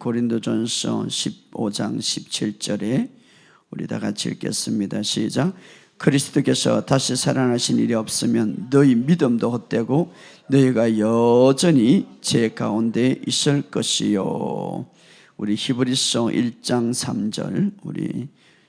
고린도전서 15장 17절에 우리 다 같이 읽겠습니다. 시작. 그리스도께서 다시 살아나신 일이 없으면 너희 믿음도 헛되고 너희가 여전히 죄 가운데 있을 것이요. 우리 히브리서 1장 3절, 우리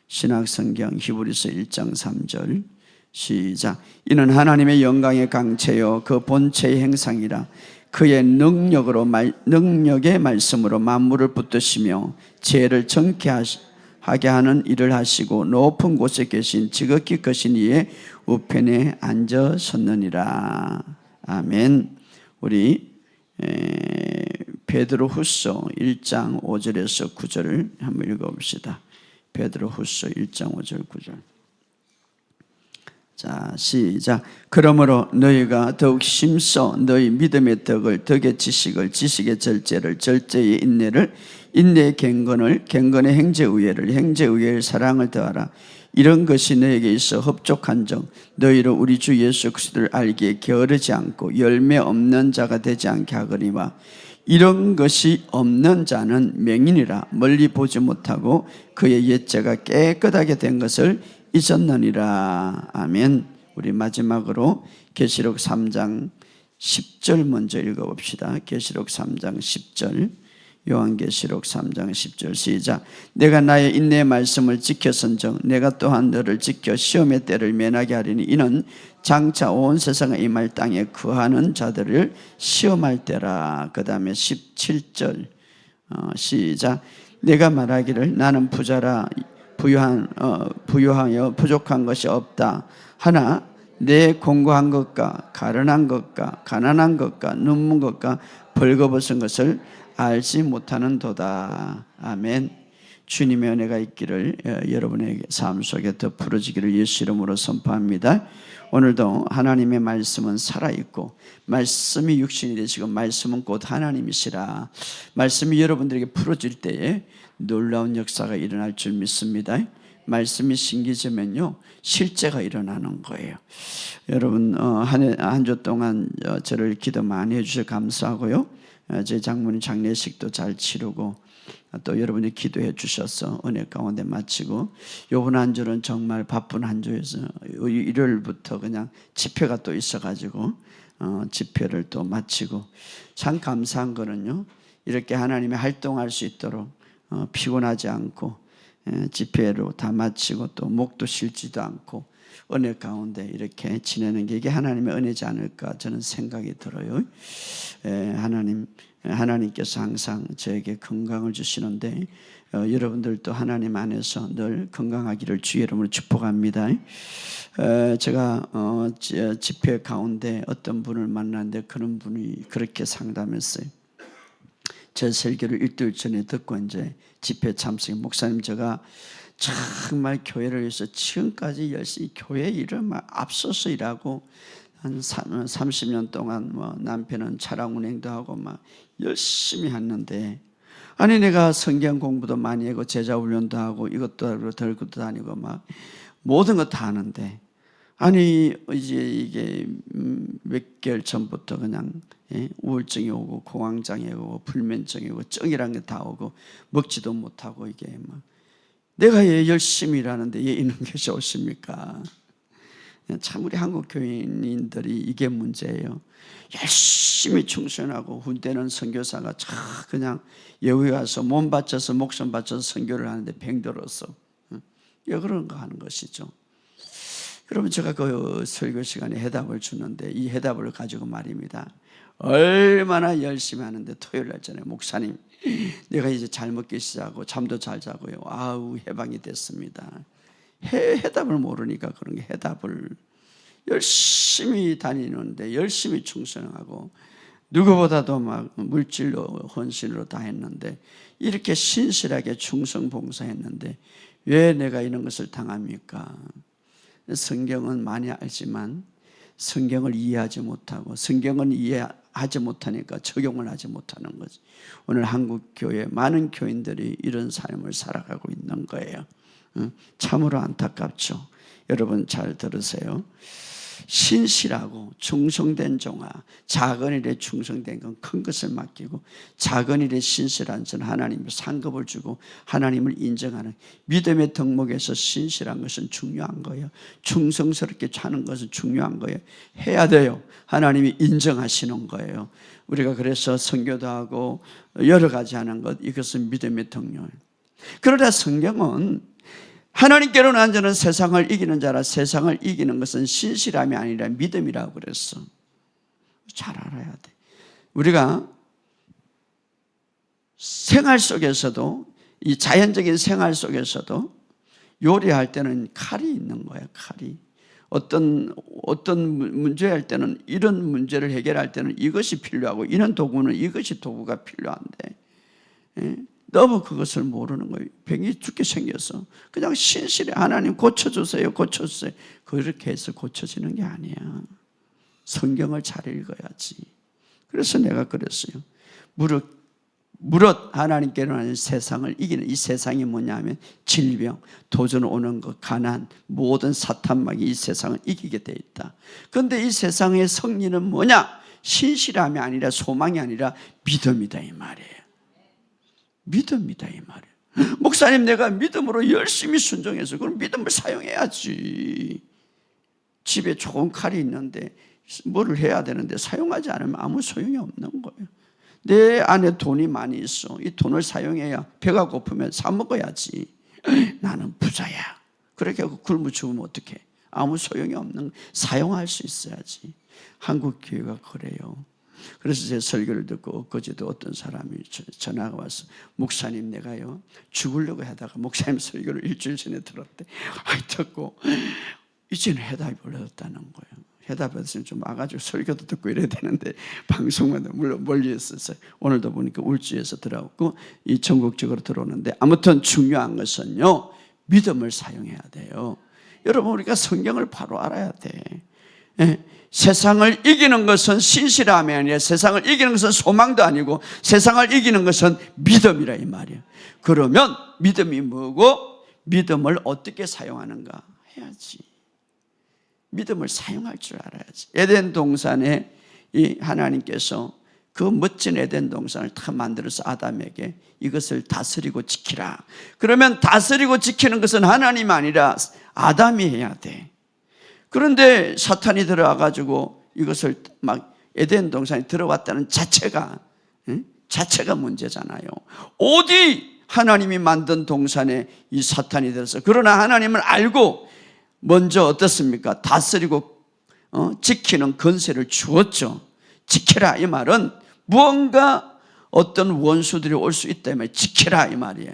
신학성경 히브리서 1장 3절 시작. 이는 하나님의 영광의 강체요 그 본체의 행상이라. 그의 능력의 말씀으로 만물을 붙드시며 죄를 정케 하게 하는 일을 하시고 높은 곳에 계신 지극히 크신 이의 우편에 앉으셨느니라. 아멘. 우리 베드로후서 1장 5절에서 9절을 한번 읽어봅시다. 베드로후서 1장 5절 9절. 자, 시작. 그러므로 너희가 더욱 힘써 너희 믿음의 덕의 지식을, 지식의 절제를, 절제의 인내를, 인내의 경건을, 경건의 행제의회를, 행제의회를 사랑을 더하라. 이런 것이 너에게 있어 흡족한즉 너희로 우리 주 예수 그리스도를 알기에 게으르지 않고 열매 없는 자가 되지 않게 하거니와. 이런 것이 없는 자는 맹인이라 멀리 보지 못하고 그의 옛죄가 깨끗하게 된 것을 잊었느니라. 아멘. 우리 마지막으로 계시록 3장 10절 먼저 읽어봅시다. 계시록 3장 10절, 요한계시록 3장 10절 시작. 내가 나의 인내의 말씀을 지켰은즉 내가 또한 너를 지켜 시험의 때를 면하게 하리니 이는 장차 온 세상에 임할 땅에 거하는 자들을 시험할 때라. 그 다음에 17절 시작. 내가 말하기를 나는 부자라 부유하여 부족한 것이 없다 하나 내 공고한 것과 가련한 것과 가난한 것과 눈먼 것과 벌거벗은 것을 알지 못하는도다. 아멘. 주님의 은혜가 있기를 여러분의 삶 속에 더 부러지기를 예수 이름으로 선포합니다. 오늘도 하나님의 말씀은 살아있고 말씀이 육신이 되시고 말씀은 곧 하나님이시라. 말씀이 여러분들에게 풀어질 때에 놀라운 역사가 일어날 줄 믿습니다. 말씀이 신기지면요 실제가 일어나는 거예요. 여러분 한 주 동안 저를 기도 많이 해주셔서 감사하고요. 제 장모님 장례식도 잘 치르고 또 여러분이 기도해 주셔서 은혜 가운데 마치고 요번 한 주는 정말 바쁜 한 주에서 일요일부터 그냥 집회가 또 있어가지고 집회를 또 마치고 참 감사한 거는요 이렇게 하나님의 활동할 수 있도록 피곤하지 않고 집회로 다 마치고 또 목도 실지도 않고 은혜 가운데 이렇게 지내는 게 이게 하나님의 은혜지 않을까 저는 생각이 들어요. 하나님께서 항상 저에게 건강을 주시는데 여러분들도 하나님 안에서 늘 건강하기를 주의 이름으로 축복합니다. 제가 집회 가운데 어떤 분을 만났는데 그런 분이 그렇게 상담했어요. 제 설교를 일주일 전에 듣고 이제 집회 참석해 목사님 제가 정말 교회를 위해서 지금까지 열심히 교회 일을 막 앞서서 일하고 한 30년 동안 남편은 차량 운행도 하고 막 열심히 했는데 아니 내가 성경 공부도 많이 하고 제자 훈련도 하고 이것도 하고 들고도 다니고 막 모든 거 다 하는데 아니 이제 이게 몇 개월 전부터 그냥 우울증이 오고 공황장애 오고 불면증이 오고 쩡이란 게 다 오고 먹지도 못하고 이게 막 내가 열심히 일하는데 이런 것이 오십니까? 참 우리 한국 교인들이 이게 문제예요. 열심히 충성하고 훈대는 선교사가 참 그냥 여기 와서 몸 바쳐서 목숨 바쳐서 선교를 하는데 병들어서 왜 그런 거 하는 것이죠. 여러분 제가 그 설교 시간에 해답을 주는데 이 해답을 가지고 말입니다. 얼마나 열심히 하는데 토요일 날잖아요. 목사님 내가 이제 잘 먹기 시작하고 잠도 잘 자고요. 아우 해방이 됐습니다. 해답을 모르니까 그런 게 해답을 열심히 다니는데 열심히 충성하고 누구보다도 막 물질로 헌신으로 다 했는데 이렇게 신실하게 충성 봉사했는데 왜 내가 이런 것을 당합니까? 성경은 많이 알지만 성경을 이해하지 못하고 성경은 이해하지 못하니까 적용을 하지 못하는 거지. 오늘 한국 교회 많은 교인들이 이런 삶을 살아가고 있는 거예요. 참으로 안타깝죠. 여러분 잘 들으세요. 신실하고 충성된 종아, 작은 일에 충성된 건 큰 것을 맡기고 작은 일에 신실한 자는 하나님의 상급을 주고 하나님을 인정하는 믿음의 덕목에서 신실한 것은 중요한 거예요. 충성스럽게 하는 것은 중요한 거예요. 해야 돼요. 하나님이 인정하시는 거예요. 우리가 그래서 선교도 하고 여러 가지 하는 것, 이것은 믿음의 덕목이에요. 그러나 성경은 하나님께로 난 자는 세상을 이기는 자라, 세상을 이기는 것은 신실함이 아니라 믿음이라고 그랬어. 잘 알아야 돼. 우리가 생활 속에서도, 이 자연적인 생활 속에서도 요리할 때는 칼이 있는 거야. 칼이 어떤 문제 할 때는, 이런 문제를 해결할 때는 이것이 필요하고 이런 도구는 이것이 도구가 필요한데, 너무 그것을 모르는 거예요. 병이 죽게 생겨서 그냥 신실해. 하나님 고쳐주세요, 고쳐주세요. 그렇게 해서 고쳐지는 게 아니야. 성경을 잘 읽어야지. 그래서 내가 그랬어요. 무릇 하나님께로 하는 세상을 이기는, 이 세상이 뭐냐면 질병, 도전 오는 것, 가난, 모든 사탄막이 이 세상을 이기게 돼 있다. 그런데 이 세상의 승리는 뭐냐? 신실함이 아니라, 소망이 아니라 믿음이다, 이 말이에요. 믿음이다, 이 말이에요. 목사님, 내가 믿음으로 열심히 순종해서 그럼 믿음을 사용해야지. 집에 좋은 칼이 있는데 뭐를 해야 되는데 사용하지 않으면 아무 소용이 없는 거예요. 내 안에 돈이 많이 있어. 이 돈을 사용해야 배가 고프면 사 먹어야지. 나는 부자야. 그렇게 하고 굶어 죽으면 어떡해? 아무 소용이 없는, 사용할 수 있어야지. 한국 교회가 그래요. 그래서 제 설교를 듣고 엊그제도 어떤 사람이 전화가 와서, 목사님, 내가요 죽으려고 하다가 목사님 설교를 일주일 전에 들었대. 듣고 이제는 해답이 올라왔다는 거예요. 해답이 없으면 좀 와가지고 설교도 듣고 이래야 되는데 방송만 물론 멀리 있었어요. 오늘도 보니까 울주에서 들어왔고 이 전국적으로 들어오는데, 아무튼 중요한 것은요, 믿음을 사용해야 돼요. 여러분, 우리가 성경을 바로 알아야 돼. 세상을 이기는 것은 신실함이 아니라, 세상을 이기는 것은 소망도 아니고, 세상을 이기는 것은 믿음이라, 이 말이에요. 그러면 믿음이 뭐고, 믿음을 어떻게 사용하는가 해야지. 믿음을 사용할 줄 알아야지. 에덴 동산에 이 하나님께서 그 멋진 에덴 동산을 다 만들어서 아담에게 이것을 다스리고 지키라. 그러면 다스리고 지키는 것은 하나님 아니라 아담이 해야 돼. 그런데 사탄이 들어와가지고 이것을 막 에덴 동산에 들어왔다는 자체가 문제잖아요. 어디 하나님이 만든 동산에 이 사탄이 들어서, 그러나 하나님을 알고 먼저 어떻습니까? 다스리고 지키는 권세를 주었죠. 지켜라, 이 말은 무언가 어떤 원수들이 올 수 있다면 지켜라, 이 말이에요.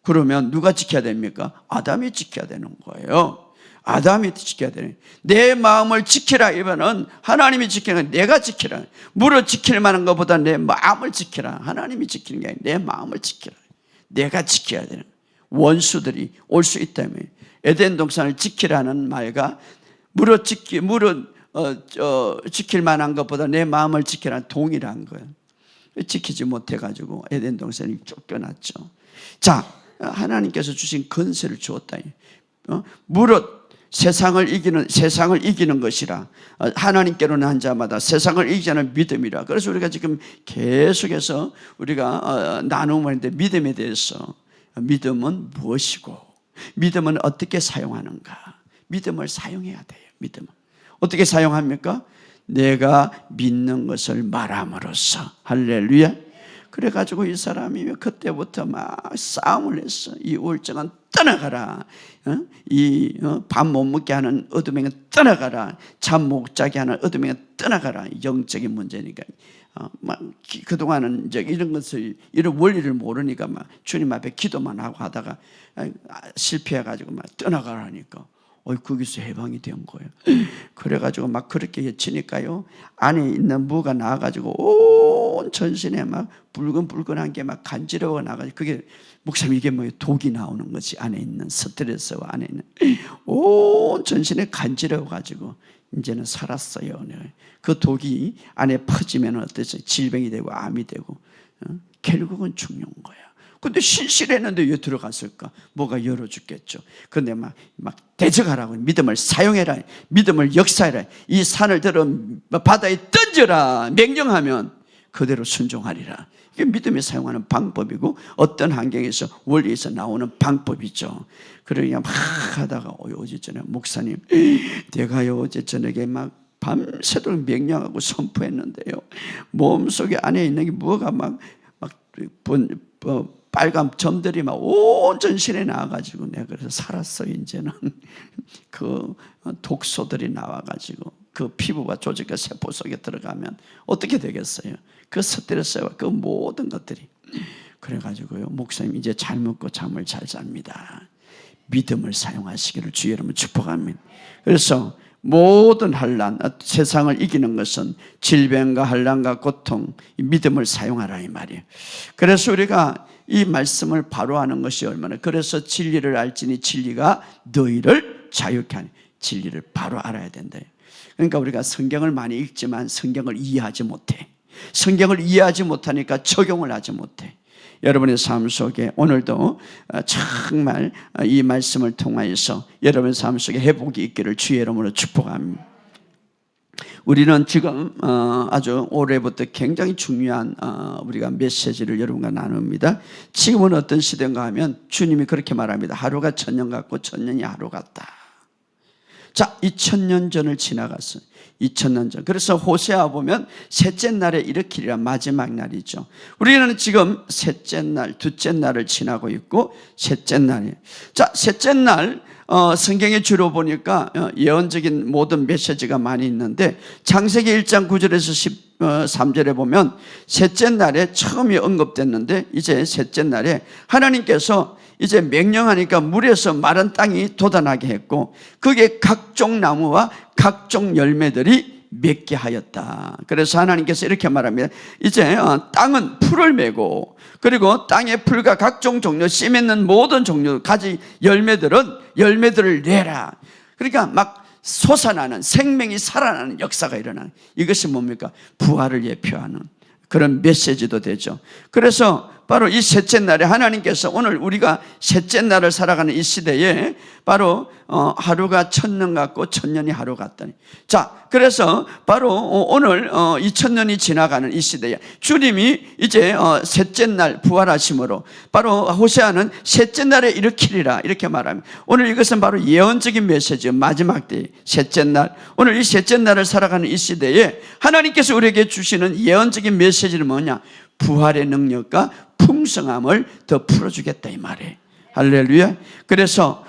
그러면 누가 지켜야 됩니까? 아담이 지켜야 되는 거예요. 아담이 지켜야 되는, 내 마음을 지키라, 이거는 하나님이 지키는, 내가 지키라. 물을 지킬 만한 것보다 내 마음을 지키라. 하나님이 지키는 게 아니라 내 마음을 지키라. 내가 지켜야 되는, 원수들이 올 수 있다면 에덴 동산을 지키라는 말과 물을 지킬 만한 것보다 내 마음을 지키라는 동일한 거예요. 지키지 못해가지고 에덴 동산이 쫓겨났죠. 자, 하나님께서 주신 권세를 주었다. 무릇 세상을 이기는 것이라, 하나님께로 난 자마다 세상을 이기자는 믿음이라. 그래서 우리가 지금 계속해서 우리가 나눔을 하는데, 믿음에 대해서, 믿음은 무엇이고 믿음은 어떻게 사용하는가? 믿음을 사용해야 돼요. 믿음은 어떻게 사용합니까? 내가 믿는 것을 말함으로써. 할렐루야. 그래가지고 이 사람이 그때부터 막 싸움을 했어. 이 우울증은 떠나가라. 밥 못 먹게 하는 어둠에게 떠나가라. 잠 못 자게 하는 어둠에게 떠나가라. 영적인 문제니까. 막 그동안은 이제 이런 것을, 이런 원리를 모르니까 막 주님 앞에 기도만 하고 하다가 실패해가지고 막 떠나가라니까 거기서 해방이 된 거예요. 그래가지고 막 그렇게 외치니까요, 안에 있는 무가 나와가지고 온 전신에 막 붉은붉은한 게 막 간지러워 나가지고, 그게 목사님 이게 뭐예요? 독이 나오는 거지. 안에 있는 스트레스와 안에 있는 온 전신에 간지러워가지고 이제는 살았어요. 그 독이 안에 퍼지면 어땠어요? 질병이 되고 암이 되고 결국은 죽는 거야. 근데 신실했는데 왜 들어갔을까? 뭐가 열어줬겠죠. 근데 막 대적하라고, 믿음을 사용해라, 믿음을 역사해라, 이 산을 들어 바다에 던져라 명령하면 그대로 순종하리라. 이게 믿음이 사용하는 방법이고 어떤 환경에서 원리에서 나오는 방법이죠. 그러니까 막 하다가 어제 저녁에 목사님, 내가요 어제 저녁에 막 밤새도록 명령하고 선포했는데요, 몸속에 안에 있는 게 뭐가 빨간 점들이 막 온 전신에 나와가지고 내가 그래서 살았어. 이제는 그 독소들이 나와가지고 그 피부와 조직과 세포 속에 들어가면 어떻게 되겠어요? 그 스트레스와 그 모든 것들이. 그래가지고요, 목사님 이제 잘 먹고 잠을 잘 잡니다. 믿음을 사용하시기를 주의 이름으로 축복합니다. 그래서 모든 환난, 세상을 이기는 것은 질병과 환난과 고통, 믿음을 사용하라 이 말이에요. 그래서 우리가 이 말씀을 바로 하는 것이 얼마나, 그래서 진리를 알지니 진리가 너희를 자유케 하니, 진리를 바로 알아야 된다. 그러니까 우리가 성경을 많이 읽지만 성경을 이해하지 못해. 성경을 이해하지 못하니까 적용을 하지 못해. 여러분의 삶 속에 오늘도 정말 이 말씀을 통하여서 여러분의 삶 속에 회복이 있기를 주의 이름으로 축복합니다. 우리는 지금 아주 올해부터 굉장히 중요한 우리가 메시지를 여러분과 나눕니다. 지금은 어떤 시대인가 하면 주님이 그렇게 말합니다. 하루가 천년 같고 천년이 하루 같다. 자, 2000년 전을 지나갔어요. 2000년 전. 그래서 호세아 보면 셋째 날에 일으키리라, 마지막 날이죠. 우리는 지금 셋째 날, 둘째 날을 지나고 있고 셋째 날이에요. 자, 셋째 날 성경에 주로 보니까 예언적인 모든 메시지가 많이 있는데 창세기 1장 9절에서 13절에 보면 셋째 날에 처음이 언급됐는데 이제 셋째 날에 하나님께서 이제 명령하니까 물에서 마른 땅이 돋아나게 했고 거기에 각종 나무와 각종 열매들이 맺게 하였다. 그래서 하나님께서 이렇게 말합니다. 이제 땅은 풀을 메고 그리고 땅의 풀과 각종 종류, 씨 맺는 모든 종류 가지 열매들을 내라. 그러니까 막 솟아나는, 생명이 살아나는 역사가 일어나는, 이것이 뭡니까? 부활을 예표하는 그런 메시지도 되죠. 그래서 바로 이 셋째 날에 하나님께서 오늘 우리가 셋째 날을 살아가는 이 시대에 바로 하루가 천년 같고 천년이 하루 같다니. 자, 그래서 바로 오늘 2000년이 지나가는 이 시대에 주님이 이제 셋째 날 부활하심으로 바로 호세아는 셋째 날에 일으키리라 이렇게 말합니다. 오늘 이것은 바로 예언적인 메시지, 마지막 때 셋째 날. 오늘 이 셋째 날을 살아가는 이 시대에 하나님께서 우리에게 주시는 예언적인 메시지는 뭐냐? 부활의 능력과 풍성함을 더 풀어주겠다 이 말이에요. 할렐루야. 그래서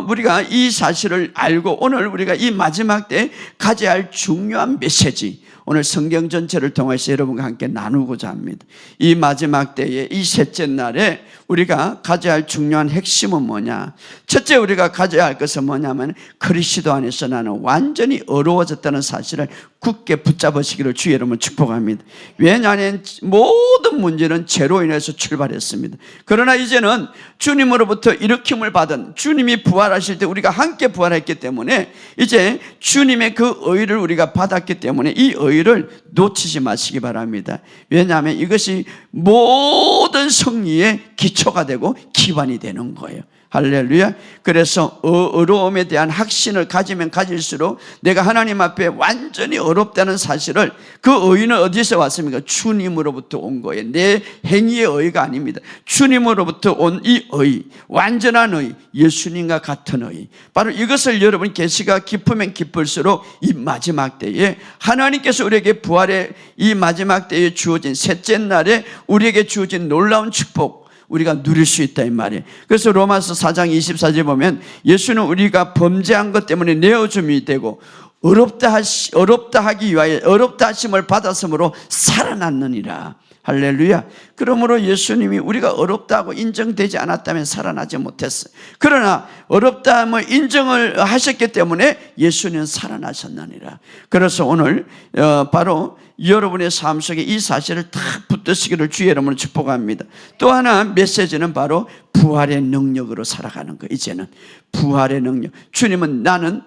우리가 이 사실을 알고 오늘 우리가 이 마지막 때 가져야 할 중요한 메시지, 오늘 성경 전체를 통해서 여러분과 함께 나누고자 합니다. 이 마지막 때에 이 셋째 날에 우리가 가져야 할 중요한 핵심은 뭐냐? 첫째 우리가 가져야 할 것은 뭐냐면 그리스도 안에서 나는 완전히 어려워졌다는 사실을 굳게 붙잡으시기를 주의 이름으로 축복합니다. 왜냐하면 모든 문제는 죄로 인해서 출발했습니다. 그러나 이제는 주님으로부터 일으킴을 받은, 주님이 부활하실 때 우리가 함께 부활했기 때문에 이제 주님의 그 의를 우리가 받았기 때문에 이 의를 놓치지 마시기 바랍니다. 왜냐하면 이것이 모든 승리의 기초가 되고 기반이 되는 거예요. 할렐루야. 그래서 어려움에 대한 확신을 가지면 가질수록 내가 하나님 앞에 완전히 어렵다는 사실을, 그 의는 어디서 왔습니까? 주님으로부터 온 거예요. 내 행위의 의가 아닙니다. 주님으로부터 온 이 의, 완전한 의, 예수님과 같은 의, 바로 이것을 여러분 계시가 깊으면 깊을수록 이 마지막 때에 하나님께서 우리에게 부활의 이 마지막 때에 주어진 셋째 날에 우리에게 주어진 놀라운 축복, 우리가 누릴 수 있다 이 말이에요. 그래서 로마서 4장 24절에 보면 예수는 우리가 범죄한 것 때문에 내어줌이 되고 어렵다 하기 위하여 어렵다 하심을 받았으므로 살아났느니라. 할렐루야. 그러므로 예수님이 우리가 어렵다고 인정되지 않았다면 살아나지 못했어요. 그러나 어렵다함을 인정을 하셨기 때문에 예수님은 살아나셨느니라. 그래서 오늘 바로 여러분의 삶 속에 이 사실을 다 붙드시기를 주의 이름으로 축복합니다. 또 하나 메시지는 바로 부활의 능력으로 살아가는 거. 이제는 부활의 능력. 주님은 나는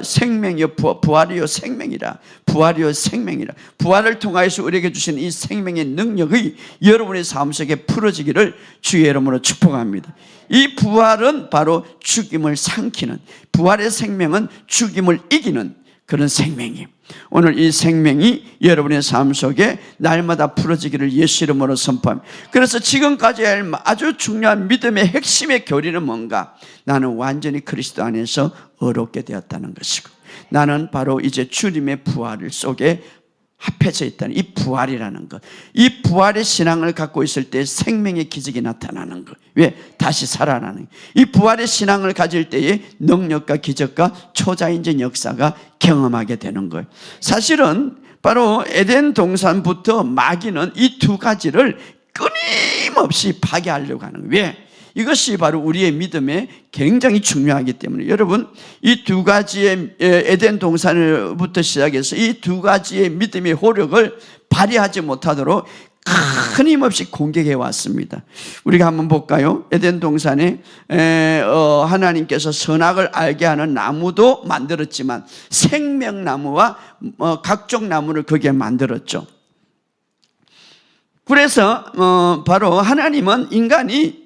생명이요 부활이요 생명이라. 부활이요 생명이라. 부활을 통하여서 우리에게 주신 이 생명의 능력이 여러분의 삶 속에 풀어지기를 주의 이름으로 축복합니다. 이 부활은 바로 죽임을 삼키는, 부활의 생명은 죽임을 이기는 그런 생명이에요. 오늘 이 생명이 여러분의 삶 속에 날마다 풀어지기를 예수 이름으로 선포합니다. 그래서 지금까지 할 아주 중요한 믿음의 핵심의 교리는 뭔가? 나는 완전히 그리스도 안에서 의롭게 되었다는 것이고, 나는 바로 이제 주님의 부활 속에 합해져 있다는 이 부활이라는 것. 이 부활의 신앙을 갖고 있을 때 생명의 기적이 나타나는 것. 왜? 다시 살아나는 것. 이 부활의 신앙을 가질 때에 능력과 기적과 초자연적 역사가 경험하게 되는 거예요. 사실은 바로 에덴 동산부터 마귀는 이 두 가지를 끊임없이 파괴하려고 하는 거예요. 왜? 이것이 바로 우리의 믿음에 굉장히 중요하기 때문에, 여러분, 이 두 가지의 에덴 동산부터 시작해서 이 두 가지의 믿음의 호력을 발휘하지 못하도록 끊임없이 공격해 왔습니다. 우리가 한번 볼까요? 에덴 동산에 하나님께서 선악을 알게 하는 나무도 만들었지만 생명나무와 각종 나무를 거기에 만들었죠. 그래서 바로 하나님은 인간이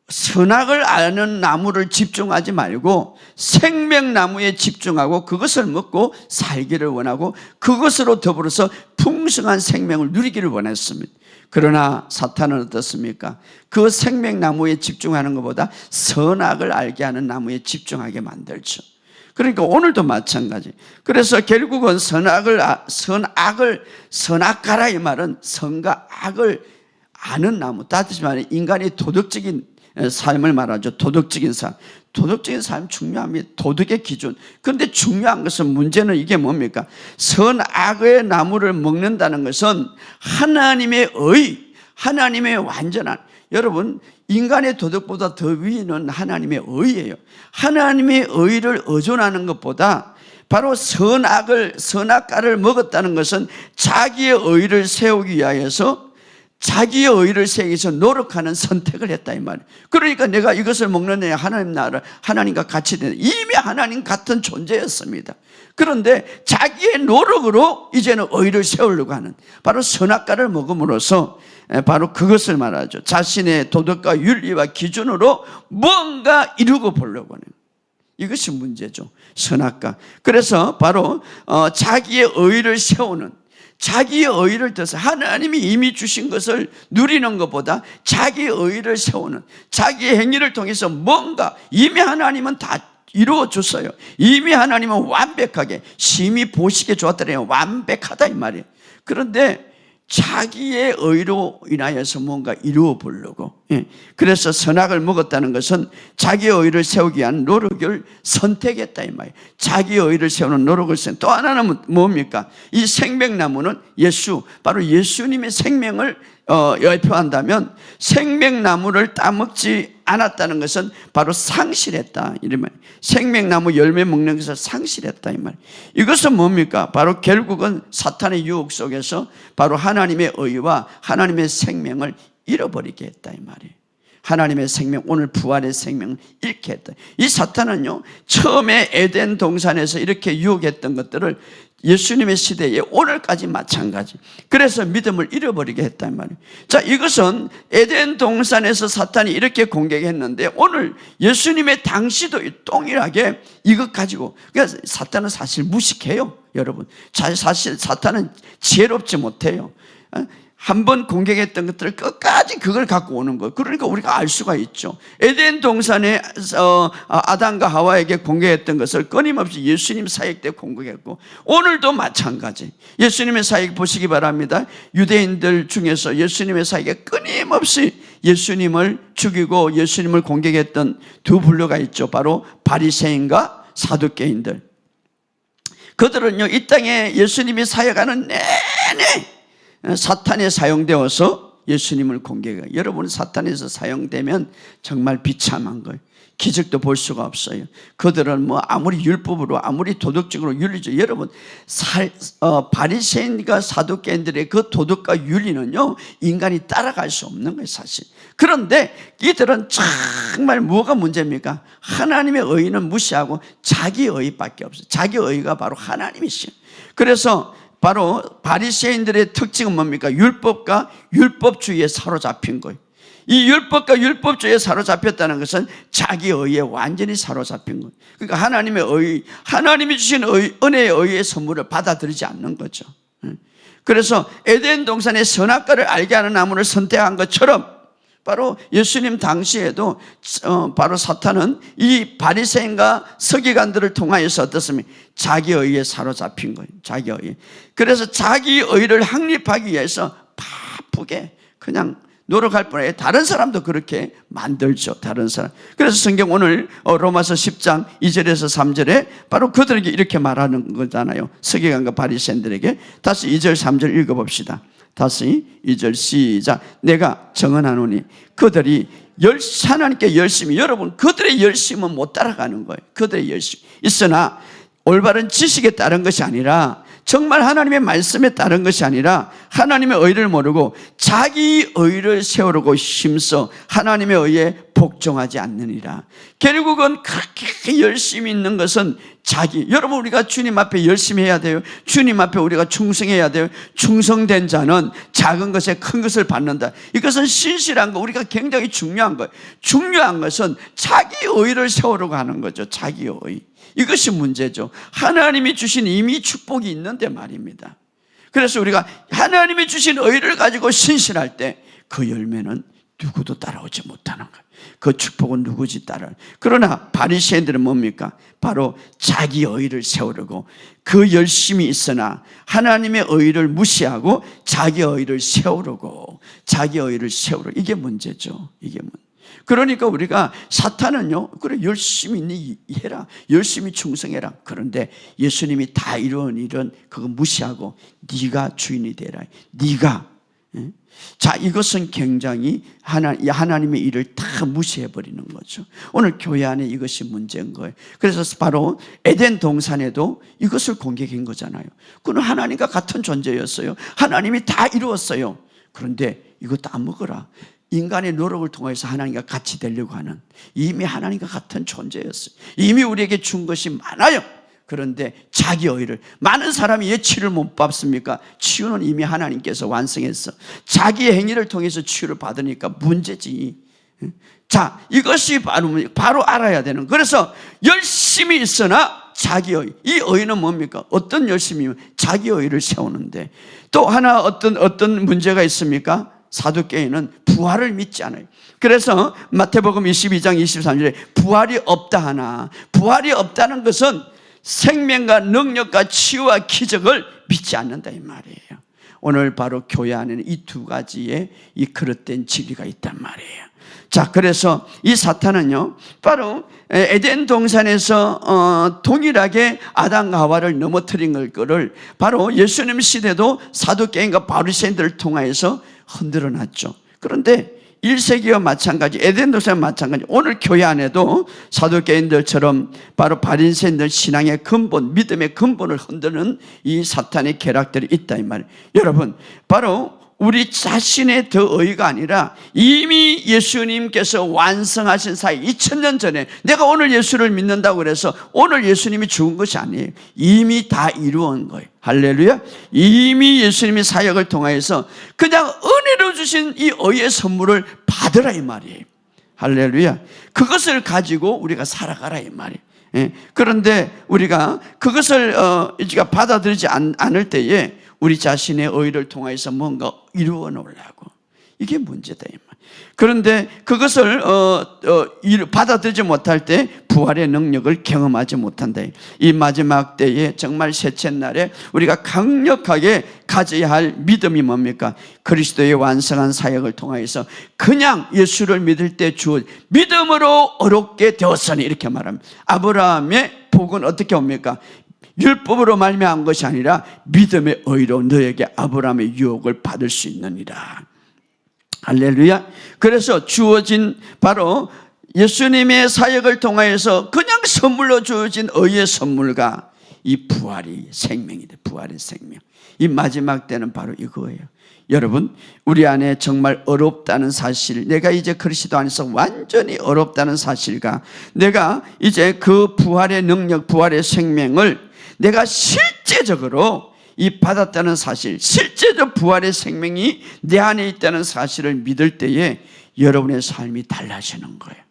선악을 아는 나무를 집중하지 말고 생명나무에 집중하고 그것을 먹고 살기를 원하고 그것으로 더불어서 풍성한 생명을 누리기를 원했습니다. 그러나 사탄은 어떻습니까? 그 생명나무에 집중하는 것보다 선악을 알게 하는 나무에 집중하게 만들죠. 그러니까 오늘도 마찬가지. 그래서 결국은 선악가라 이 말은 선과 악을 아는 나무, 다시 말해 인간이 도덕적인 삶을 말하죠. 도덕적인 삶. 도덕적인 삶 중요합니다. 도덕의 기준. 그런데 중요한 것은, 문제는 이게 뭡니까? 선악의 나무를 먹는다는 것은 하나님의 하나님의 완전한, 여러분, 인간의 도덕보다 더 위는 하나님의 의예요. 하나님의 의를 의존하는 것보다 바로 선악과를 먹었다는 것은 자기의 의를 세우기 위하여서 자기의 의를 세우기 위해서 노력하는 선택을 했다 이 말이에요. 그러니까 내가 이것을 먹는 애 하나님 나라, 하나님과 같이 되는, 이미 하나님 같은 존재였습니다. 그런데 자기의 노력으로 이제는 의를 세우려고 하는, 바로 선악과를 먹음으로써 바로 그것을 말하죠. 자신의 도덕과 윤리와 기준으로 뭔가 이루고 보려고 하는, 이것이 문제죠. 선악과. 그래서 바로 자기의 의를 세우는, 자기의 의를 떠서 하나님이 이미 주신 것을 누리는 것보다 자기의 의를 세우는, 자기의 행위를 통해서 뭔가, 이미 하나님은 다 이루어 줬어요. 이미 하나님은 완벽하게 심히 보시기에 좋았더래요. 완벽하다 이 말이에요. 그런데 자기의 의로 인하여서 뭔가 이루어 보려고, 그래서 선악을 먹었다는 것은 자기의 의를 세우기 위한 노력을 선택했다 이 말이에요. 자기의 의를 세우는 노력을 선택. 또 하나는 뭡니까? 이 생명나무는 바로 예수님의 생명을 열표한다면, 생명나무를 따먹지 않았다는 것은 바로 상실했다 이 말이에요. 생명나무 열매 먹는 것을 상실했다 이 말이에요. 이것은 뭡니까? 바로 결국은 사탄의 유혹 속에서 바로 하나님의 의와 하나님의 생명을 잃어버리게 했다 이 말이에요. 하나님의 생명, 오늘 부활의 생명을 잃게 했다. 이 사탄은요, 처음에 에덴 동산에서 이렇게 유혹했던 것들을 예수님의 시대에 오늘까지 마찬가지. 그래서 믿음을 잃어버리게 했단 말이에요. 자, 이것은 에덴 동산에서 사탄이 이렇게 공격했는데, 오늘 예수님의 당시도 동일하게 이것 가지고, 그러니까 사탄은 사실 무식해요, 여러분. 사실 사탄은 지혜롭지 못해요. 한번 공격했던 것들을 끝까지 그걸 갖고 오는 거예요. 그러니까 우리가 알 수가 있죠. 에덴 동산에 아담과 하와에게 공격했던 것을 끊임없이 예수님 사역 때 공격했고, 오늘도 마찬가지. 예수님의 사역 보시기 바랍니다. 유대인들 중에서 예수님의 사역에 끊임없이 예수님을 죽이고 예수님을 공격했던 두 분류가 있죠. 바로 바리새인과 사두개인들. 그들은요, 이 땅에 예수님이 사역하는 내내 사탄에 사용되어서 예수님을 공개해요. 여러분, 사탄에서 사용되면 정말 비참한 거예요. 기적도 볼 수가 없어요. 그들은 뭐 아무리 율법으로 아무리 도덕적으로 윤리죠. 여러분, 바리새인과 사두개인들의 그 도덕과 윤리는요, 인간이 따라갈 수 없는 거예요, 사실. 그런데 이들은 정말 뭐가 문제입니까? 하나님의 의의는 무시하고 자기 의의밖에 없어요. 자기 의의가 바로 하나님이시죠. 그래서 바로 바리새인들의 특징은 뭡니까? 율법과 율법주의에 사로잡힌 거예요. 이 율법과 율법주의에 사로잡혔다는 것은 자기 의에 완전히 사로잡힌 거예요. 그러니까 하나님의 의, 하나님이 주신 은혜의 의의 선물을 받아들이지 않는 거죠. 그래서 에덴 동산의 선악과를 알게 하는 나무를 선택한 것처럼 바로 예수님 당시에도 바로 사탄은 이 바리새인과 서기관들을 통하여서 어떻습니까? 자기 의에 사로잡힌 거예요. 자기 의. 그래서 자기 의를 확립하기 위해서 바쁘게 그냥 노력할 뿐에 다른 사람도 그렇게 만들죠. 다른 사람. 그래서 성경 오늘 로마서 10장 2절에서 3절에 바로 그들에게 이렇게 말하는 거잖아요. 서기관과 바리새인들에게. 다시 2절 3절 읽어봅시다. 다시 2절 시작. 내가 정언하노니 그들이 하나님께 열심히, 여러분, 그들의 열심은 못 따라가는 거예요. 그들의 열심. 있으나 올바른 지식에 따른 것이 아니라, 정말 하나님의 말씀에 따른 것이 아니라 하나님의 의를 모르고 자기 의를 세우려고 힘써 하나님의 의에 복종하지 않느니라. 결국은 그렇게 열심히 있는 것은 여러분, 우리가 주님 앞에 열심히 해야 돼요. 주님 앞에 우리가 충성해야 돼요. 충성된 자는 작은 것에 큰 것을 받는다. 이것은 신실한 거, 우리가 굉장히 중요한 거예요. 중요한 것은 자기 의를 세우려고 하는 거죠. 자기 의. 이것이 문제죠. 하나님이 주신 이미 축복이 있는데 말입니다. 그래서 우리가 하나님이 주신 의를 가지고 신실할 때 그 열매는 누구도 따라오지 못하는 거예요. 그 축복은 누구지 따라. 그러나 바리새인들은 뭡니까? 바로 자기 의를 세우려고 그 열심이 있으나 하나님의 의를 무시하고 자기 의를 세우려고, 자기 의를 세우려고. 이게 문제죠. 이게 문제. 그러니까 우리가 사탄은요, 그래, 열심히 해라, 열심히 충성해라. 그런데 예수님이 다 이루은 일은 그거 무시하고 네가 주인이 되라. 네가. 자, 이것은 굉장히 하나님의 일을 다 무시해버리는 거죠. 오늘 교회 안에 이것이 문제인 거예요. 그래서 바로 에덴 동산에도 이것을 공격한 거잖아요. 그는 하나님과 같은 존재였어요. 하나님이 다 이루었어요. 그런데 이거 다 먹어라. 인간의 노력을 통해서 하나님과 같이 되려고 하는, 이미 하나님과 같은 존재였어요. 이미 우리에게 준 것이 많아요. 그런데 자기 의를, 많은 사람이 왜 치유를 못 받습니까? 치유는 이미 하나님께서 완성했어. 자기의 행위를 통해서 치유를 받으니까 문제지. 자, 이것이 바로 알아야 되는. 그래서 열심히 있으나 자기 의. 이 의는 뭡니까? 어떤 열심이면 자기 의를 세우는데, 또 하나 어떤 문제가 있습니까? 사두개인은 부활을 믿지 않아요. 그래서 마태복음 22장 23절에 부활이 없다 하나, 부활이 없다는 것은 생명과 능력과 치유와 기적을 믿지 않는다 이 말이에요. 오늘 바로 교회 안에는 이 두 가지의 이 그릇된 진리가 있단 말이에요. 자, 그래서 이 사탄은요, 바로 에덴 동산에서 동일하게 아담과 하와를 넘어뜨린 거를 바로 예수님 시대도 사두개인과 바리새인들을 통하여서 흔들어 놨죠. 그런데 1세기와 마찬가지, 에덴 동산과 마찬가지, 오늘 교회 안에도 사두개인들처럼 바로 바리새인들 신앙의 근본, 믿음의 근본을 흔드는 이 사탄의 계략들이 있다 이 말이에요. 여러분, 바로 우리 자신의 더 의가 아니라 이미 예수님께서 완성하신 사이 2000년 전에, 내가 오늘 예수를 믿는다고 그래서 오늘 예수님이 죽은 것이 아니에요. 이미 다 이루어온 거예요. 할렐루야. 이미 예수님이 사역을 통하여서 그냥 은혜로 주신 이 의의 선물을 받으라 이 말이에요. 할렐루야. 그것을 가지고 우리가 살아가라 이 말이에요. 그런데 우리가 그것을 받아들이지 않을 때에 우리 자신의 의를 통해서 뭔가 이루어 놓으려고, 이게 문제다 이 말. 그런데 그것을 받아들이지 못할 때 부활의 능력을 경험하지 못한다. 이 마지막 때에 정말 셋째 날에 우리가 강력하게 가져야 할 믿음이 뭡니까? 그리스도의 완성한 사역을 통해서 그냥 예수를 믿을 때 주어 믿음으로 어렵게 되었으니, 이렇게 말합니다. 아브라함의 복은 어떻게 옵니까? 율법으로 말미암은 것이 아니라 믿음의 의로 너에게 아브라함의 유혹을 받을 수 있느니라. 할렐루야. 그래서 주어진 바로 예수님의 사역을 통하여서 그냥 선물로 주어진 의의 선물과 이 부활이 생명이 돼. 부활의 생명. 이 마지막 때는 바로 이거예요. 여러분, 우리 안에 정말 어렵다는 사실, 내가 이제 그리스도 안에서 완전히 어렵다는 사실과 내가 이제 그 부활의 능력, 부활의 생명을 내가 실제적으로 이 받았다는 사실, 실제적 부활의 생명이 내 안에 있다는 사실을 믿을 때에 여러분의 삶이 달라지는 거예요.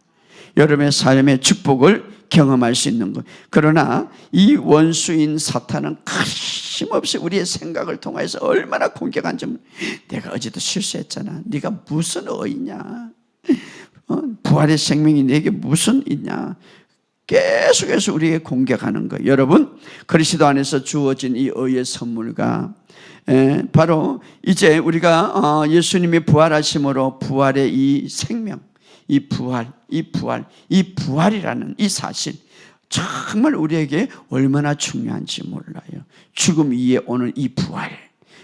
여러분의 삶의 축복을 경험할 수 있는 것. 그러나 이 원수인 사탄은 가심없이 우리의 생각을 통해서 얼마나 공격한지. 내가 어제도 실수했잖아. 네가 무슨 의냐? 부활의 생명이 내게 무슨 있냐? 계속해서 우리에게 공격하는 거예요. 여러분, 그리스도 안에서 주어진 이 의의 선물과 바로 이제 우리가 예수님이 부활하심으로 부활의 이 생명, 이 부활이라는 이 사실, 정말 우리에게 얼마나 중요한지 몰라요. 죽음 위에 오는 이 부활,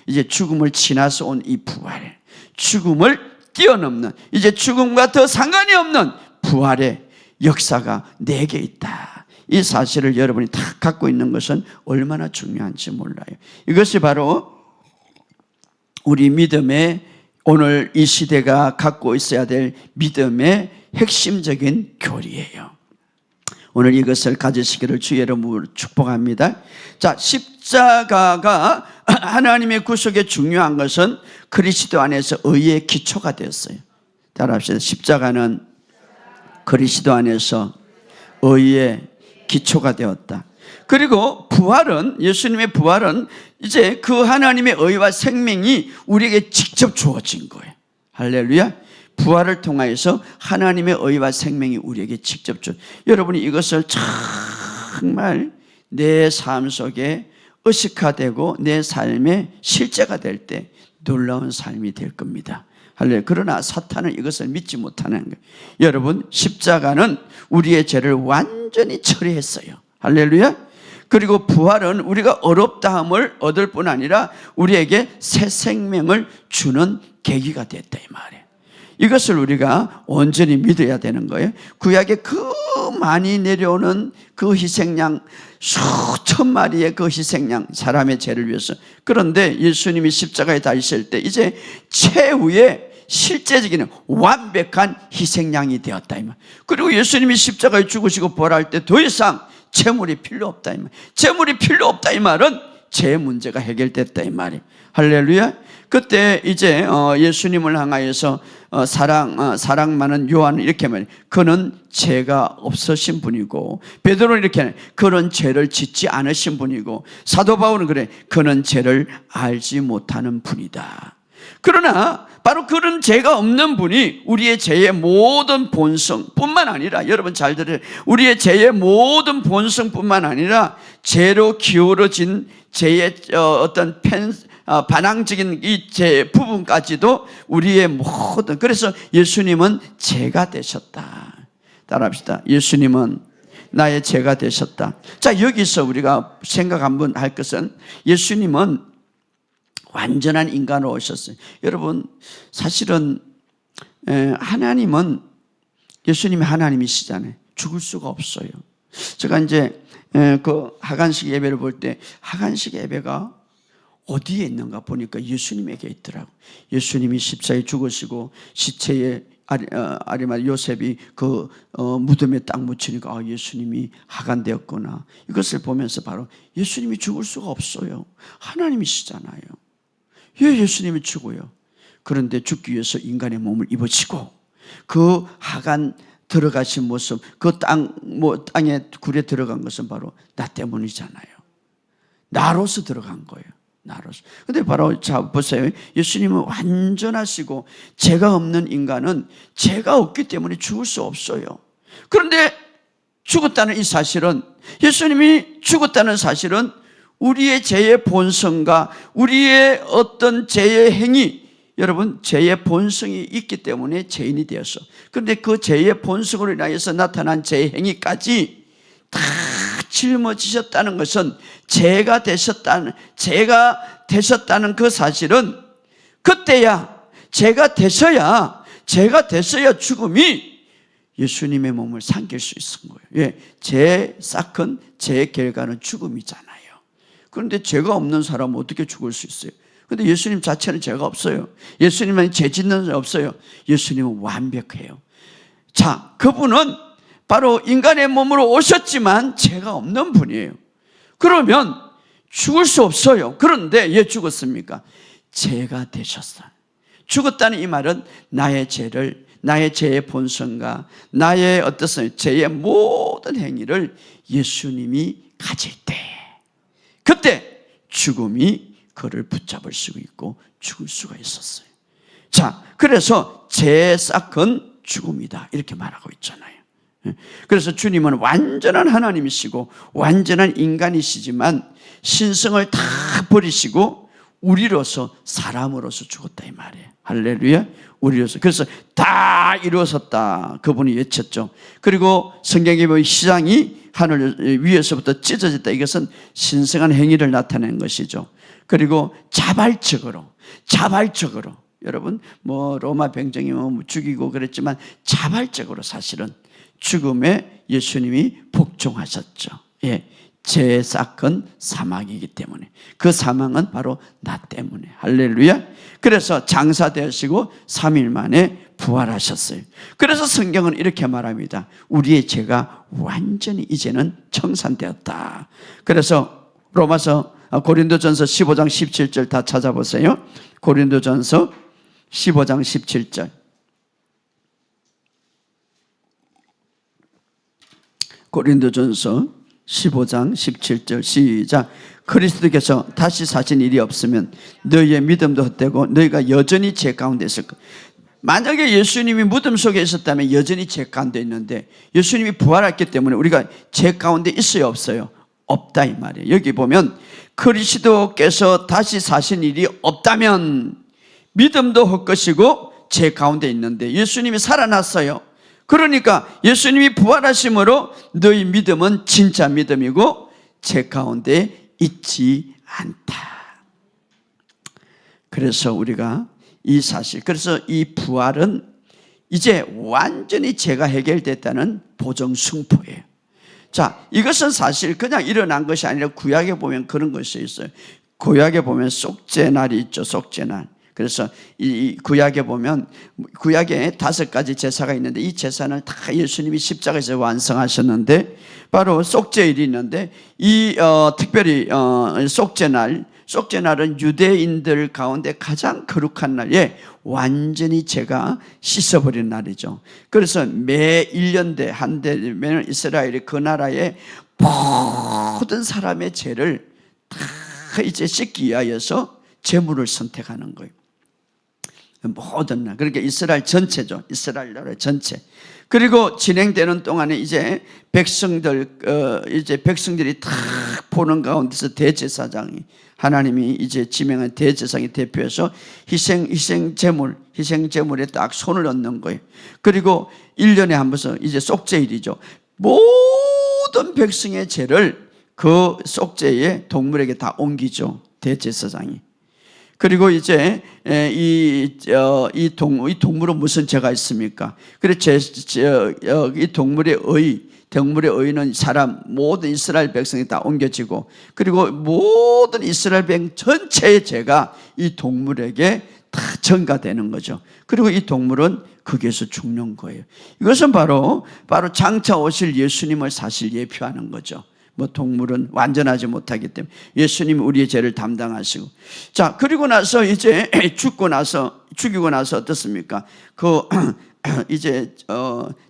이제 죽음을 지나서 온 이 부활, 죽음을 뛰어넘는, 이제 죽음과 더 상관이 없는 부활의 역사가 내게 있다. 이 사실을 여러분이 다 갖고 있는 것은 얼마나 중요한지 몰라요. 이것이 바로 우리 믿음의, 오늘 이 시대가 갖고 있어야 될 믿음의 핵심적인 교리예요. 오늘 이것을 가지시기를 주 여러분을 축복합니다. 자, 십자가가 하나님의 구속에 중요한 것은 그리스도 안에서 의의 기초가 되었어요. 따라합시다. 십자가는 그리스도 안에서 의의 기초가 되었다. 그리고 부활은, 예수님의 부활은 이제 그 하나님의 의와 생명이 우리에게 직접 주어진 거예요. 할렐루야. 부활을 통하여서 하나님의 의와 생명이 우리에게 직접 주. 여러분이 이것을 정말 내 삶 속에 의식화되고 내 삶의 실제가 될 때 놀라운 삶이 될 겁니다. 할렐루야. 그러나 사탄은 이것을 믿지 못하는 거예요. 여러분, 십자가는 우리의 죄를 완전히 처리했어요. 할렐루야. 그리고 부활은 우리가 어렵다함을 얻을 뿐 아니라 우리에게 새 생명을 주는 계기가 됐다, 이 말이에요. 이것을 우리가 온전히 믿어야 되는 거예요. 구약에 그 많이 내려오는 그 희생양, 수천 마리의 그 희생양, 사람의 죄를 위해서. 그런데 예수님이 십자가에 달리실 때 이제 최후의 실제적인 완벽한 희생양이 되었다, 이 말. 그리고 예수님이 십자가에 죽으시고 부활할 때 더 이상 재물이 필요 없다, 이 말. 재물이 필요 없다, 이 말은 제 문제가 해결됐다, 이 말이에요. 할렐루야. 그때 이제 예수님을 향하여서 사랑 많은 요한은 이렇게 말해요. 그는 죄가 없으신 분이고, 베드로는 이렇게 말해요. 그는 죄를 짓지 않으신 분이고, 사도 바울은 그래. 그는 죄를 알지 못하는 분이다. 그러나 바로 그런 죄가 없는 분이 우리의 죄의 모든 본성뿐만 아니라, 여러분 잘 들으세요. 우리의 죄의 모든 본성뿐만 아니라 죄로 기울어진 죄의 어떤 반항적인 이 죄 부분까지도 우리의 모든, 그래서 예수님은 죄가 되셨다. 따라합시다. 예수님은 나의 죄가 되셨다. 자, 여기서 우리가 생각 한번 할 것은 예수님은 완전한 인간으로 오셨어요. 여러분, 사실은 하나님은, 예수님이 하나님이시잖아요. 죽을 수가 없어요. 제가 이제 그 하간식 예배를 볼 때 하간식 예배가 어디에 있는가 보니까 예수님에게 있더라고. 예수님이 십자가에 죽으시고 시체에 아리마다 요셉이 그 무덤에 딱 묻히니까 아, 예수님이 하간되었구나. 이것을 보면서 바로 예수님이 죽을 수가 없어요. 하나님이시잖아요. 왜 예수님이 죽어요? 그런데 죽기 위해서 인간의 몸을 입으시고 그 하간 들어가신 모습, 그 땅에 굴에 들어간 것은 바로 나 때문이잖아요. 나로서 들어간 거예요. 나로서. 근데 바로 자 보세요. 예수님은 완전하시고 죄가 없는 인간은 죄가 없기 때문에 죽을 수 없어요. 그런데 죽었다는 이 사실은, 예수님이 죽었다는 사실은 우리의 죄의 본성과 우리의 어떤 죄의 행위, 여러분 죄의 본성이 있기 때문에 죄인이 되었어. 그런데 그 죄의 본성으로 인하여서 나타난 죄의 행위까지 다 짊어지셨다는 것은 죄가 되셨다는 그 사실은 그때야 제가 되셔야 죽음이 예수님의 몸을 삼킬 수 있는 거예요. 예, 제 싹은, 제 결과는 죽음이잖아요. 그런데 죄가 없는 사람은 어떻게 죽을 수 있어요? 그런데 예수님 자체는 죄가 없어요. 예수님은 죄 짓는 자 없어요. 예수님은 완벽해요. 자, 그분은 바로 인간의 몸으로 오셨지만 죄가 없는 분이에요. 그러면 죽을 수 없어요. 그런데 왜 죽었습니까? 죄가 되셨어요. 죽었다는 이 말은 나의 죄의 본성과 나의 어떻습니까? 죄의 모든 행위를 예수님이 가질 때, 그때 죽음이 그를 붙잡을 수 있고 죽을 수가 있었어요. 자, 그래서 죄의 싹은 죽음이다, 이렇게 말하고 있잖아요. 그래서 주님은 완전한 하나님이시고 완전한 인간이시지만 신성을 다 버리시고 우리로서, 사람으로서 죽었다, 이 말이에요. 할렐루야. 우리로서. 그래서 다 이루어졌다, 그분이 외쳤죠. 그리고 성경에 보면 시장이 하늘 위에서부터 찢어졌다. 이것은 신성한 행위를 나타낸 것이죠. 그리고 자발적으로 여러분, 로마 병정이 죽이고 그랬지만 자발적으로 사실은 죽음에 예수님이 복종하셨죠. 예, 제 싹은 사망이기 때문에, 그 사망은 바로 나 때문에. 할렐루야. 그래서 장사되시고 3일 만에 부활하셨어요. 그래서 성경은 이렇게 말합니다. 우리의 죄가 완전히 이제는 청산되었다. 그래서 고린도전서 15장 17절 다 찾아보세요. 고린도전서 15장 17절. 고린도전서 15장 17절 시작. 그리스도께서 다시 사신 일이 없으면 너희의 믿음도 헛되고 너희가 여전히 죄 가운데 있을 것. 만약에 예수님이 무덤 속에 있었다면 여전히 죄 가운데 있는데 예수님이 부활했기 때문에 우리가 죄 가운데 있어요, 없어요? 없다, 이 말이에요. 여기 보면 그리스도께서 다시 사신 일이 없다면 믿음도 헛것이고 죄 가운데 있는데 예수님이 살아났어요. 그러니까 예수님이 부활하심으로 너희 믿음은 진짜 믿음이고 죄 가운데 있지 않다. 그래서 우리가 이 사실, 그래서 이 부활은 이제 완전히 죄가 해결됐다는 보정승포예요. 자, 이것은 사실 그냥 일어난 것이 아니라 구약에 보면 그런 것이 있어요. 구약에 보면 속죄날이 있죠, 속죄날. 그래서 이 구약에 보면 구약에 5가지 제사가 있는데 이 제사는 다 예수님이 십자가에서 완성하셨는데 바로 속죄일이 있는데 특별히 속죄날은 유대인들 가운데 가장 거룩한 날에 완전히 죄가 씻어버린 날이죠. 그래서 매 1년대 한 대면 이스라엘이 그 나라의 모든 사람의 죄를 다 이제 씻기 위하여서 제물을 선택하는 거예요. 모든 날. 그러니까 이스라엘 전체죠. 이스라엘 나라 전체. 그리고 진행되는 동안에 이제 백성들이 다 보는 가운데서 대제사장이, 하나님이 이제 지명한 대제사장이 대표해서 희생제물에 딱 손을 얹는 거예요. 그리고 1년에 한 번씩 이제 속죄일이죠. 모든 백성의 죄를 그 속죄의 동물에게 다 옮기죠, 대제사장이. 그리고 이제 이 동물은 무슨 죄가 있습니까? 그래서 이 동물의 의는 사람 모든 이스라엘 백성이 다 옮겨지고, 그리고 모든 이스라엘 백성 전체의 죄가 이 동물에게 다 전가되는 거죠. 그리고 이 동물은 거기에서 죽는 거예요. 이것은 바로 장차 오실 예수님을 사실 예표하는 거죠. 동물은 완전하지 못하기 때문에 예수님이 우리의 죄를 담당하시고. 자, 그리고 나서 이제 죽이고 나서 어떻습니까? 이제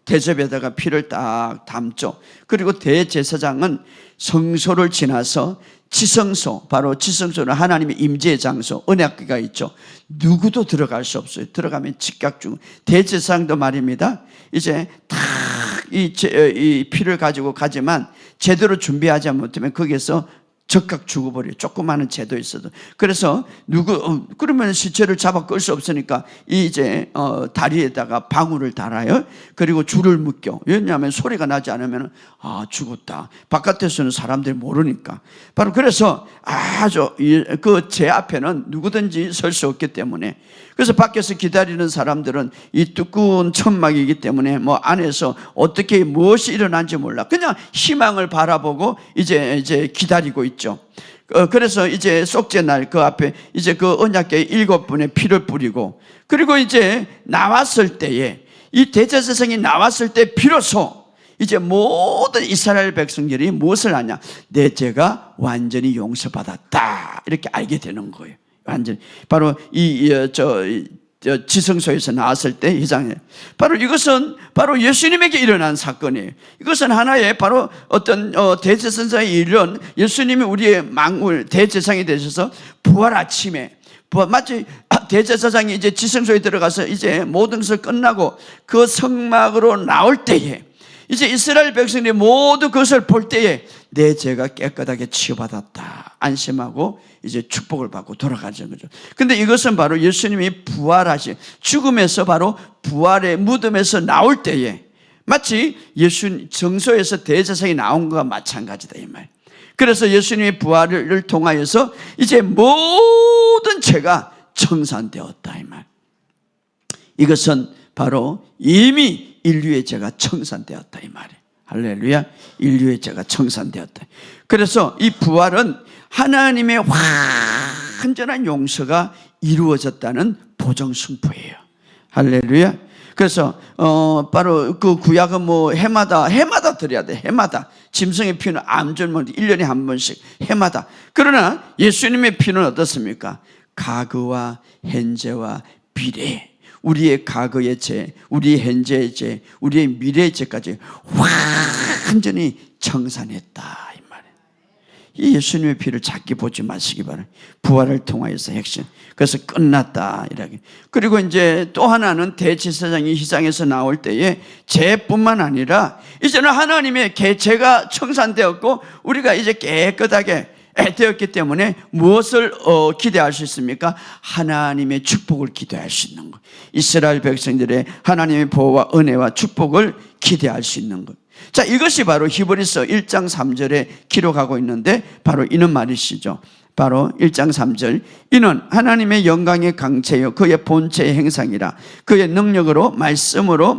대접에다가 피를 딱 담죠. 그리고 대제사장은 성소를 지나서 지성소, 바로 지성소는 하나님의 임재의 장소, 언약궤가 있죠. 누구도 들어갈 수 없어요. 들어가면 즉각 죽음. 대제사장도 말입니다. 이제 딱 이 피를 가지고 가지만 제대로 준비하지 못하면 거기에서 즉각 죽어버려요. 조그마한 죄도 있어도. 그래서 그러면 시체를 잡아 끌 수 없으니까 이제 다리에다가 방울을 달아요. 그리고 줄을 묶여. 왜냐하면 소리가 나지 않으면 죽었다. 바깥에서는 사람들이 모르니까. 바로 그래서 아주 그 죄 앞에는 누구든지 설 수 없기 때문에. 그래서 밖에서 기다리는 사람들은 이 두꺼운 천막이기 때문에 뭐 안에서 어떻게 무엇이 일어난지 몰라. 그냥 희망을 바라보고 이제 기다리고 있죠. 그래서 이제 속죄 날 그 앞에 이제 그 언약궤 7분의 피를 뿌리고, 그리고 이제 나왔을 때에 이 대제사장이 나왔을 때 비로소 이제 모든 이스라엘 백성들이 무엇을 하냐? 내 죄가 완전히 용서받았다, 이렇게 알게 되는 거예요. 완전히 바로 지성소에서 나왔을 때 회장에 바로 이것은 바로 예수님에게 일어난 사건이에요. 이것은 하나의 바로 어떤 대제사장의 일은 예수님이 우리의 만물 대제사장이 되셔서 부활 아침에 마치 대제사장이 이제 지성소에 들어가서 이제 모든 것을 끝나고 그 성막으로 나올 때에 이제 이스라엘 백성들이 모두 그것을 볼 때에 내 죄가 깨끗하게 치유받았다 안심하고 이제 축복을 받고 돌아가는 거죠. 근데 이것은 바로 예수님이 부활하신 죽음에서 바로 부활의 무덤에서 나올 때에 마치 정소에서 대제사장이 나온 것과 마찬가지다 이 말. 그래서 예수님의 부활을 통하여서 이제 모든 죄가 청산되었다 이 말. 이것은 바로 이미 인류의 죄가 청산되었다 이 말이에요. 할렐루야. 인류의 죄가 청산되었다. 그래서 이 부활은 하나님의 완전한 용서가 이루어졌다는 보정승포예요. 할렐루야. 그래서 바로 그 구약은 뭐 해마다 드려야 돼. 해마다 짐승의 피는 암절면 1년에 한 번씩 해마다. 그러나 예수님의 피는 어떻습니까? 과거와 현재와 미래, 우리의 과거의 죄, 우리의 현재의 죄, 우리의 미래의 죄까지 완전히 청산했다 이 말이에요. 이 예수님의 피를 작게 보지 마시기 바랍니다. 부활을 통하여서 핵심. 그래서 끝났다 이렇게. 그리고 이제 또 하나는 대제사장이 희생에서 나올 때에 죄뿐만 아니라 이제는 하나님의 죄가 청산되었고 우리가 이제 깨끗하게 되었기 때문에 무엇을 기대할 수 있습니까? 하나님의 축복을 기대할 수 있는 것. 이스라엘 백성들의 하나님의 보호와 은혜와 축복을 기대할 수 있는 것. 자, 이것이 바로 히브리서 1장 3절에 기록하고 있는데 바로 이는 말이시죠. 바로 1장 3절 이는 하나님의 영광의 강체요 그의 본체의 행상이라 그의 능력으로 말씀으로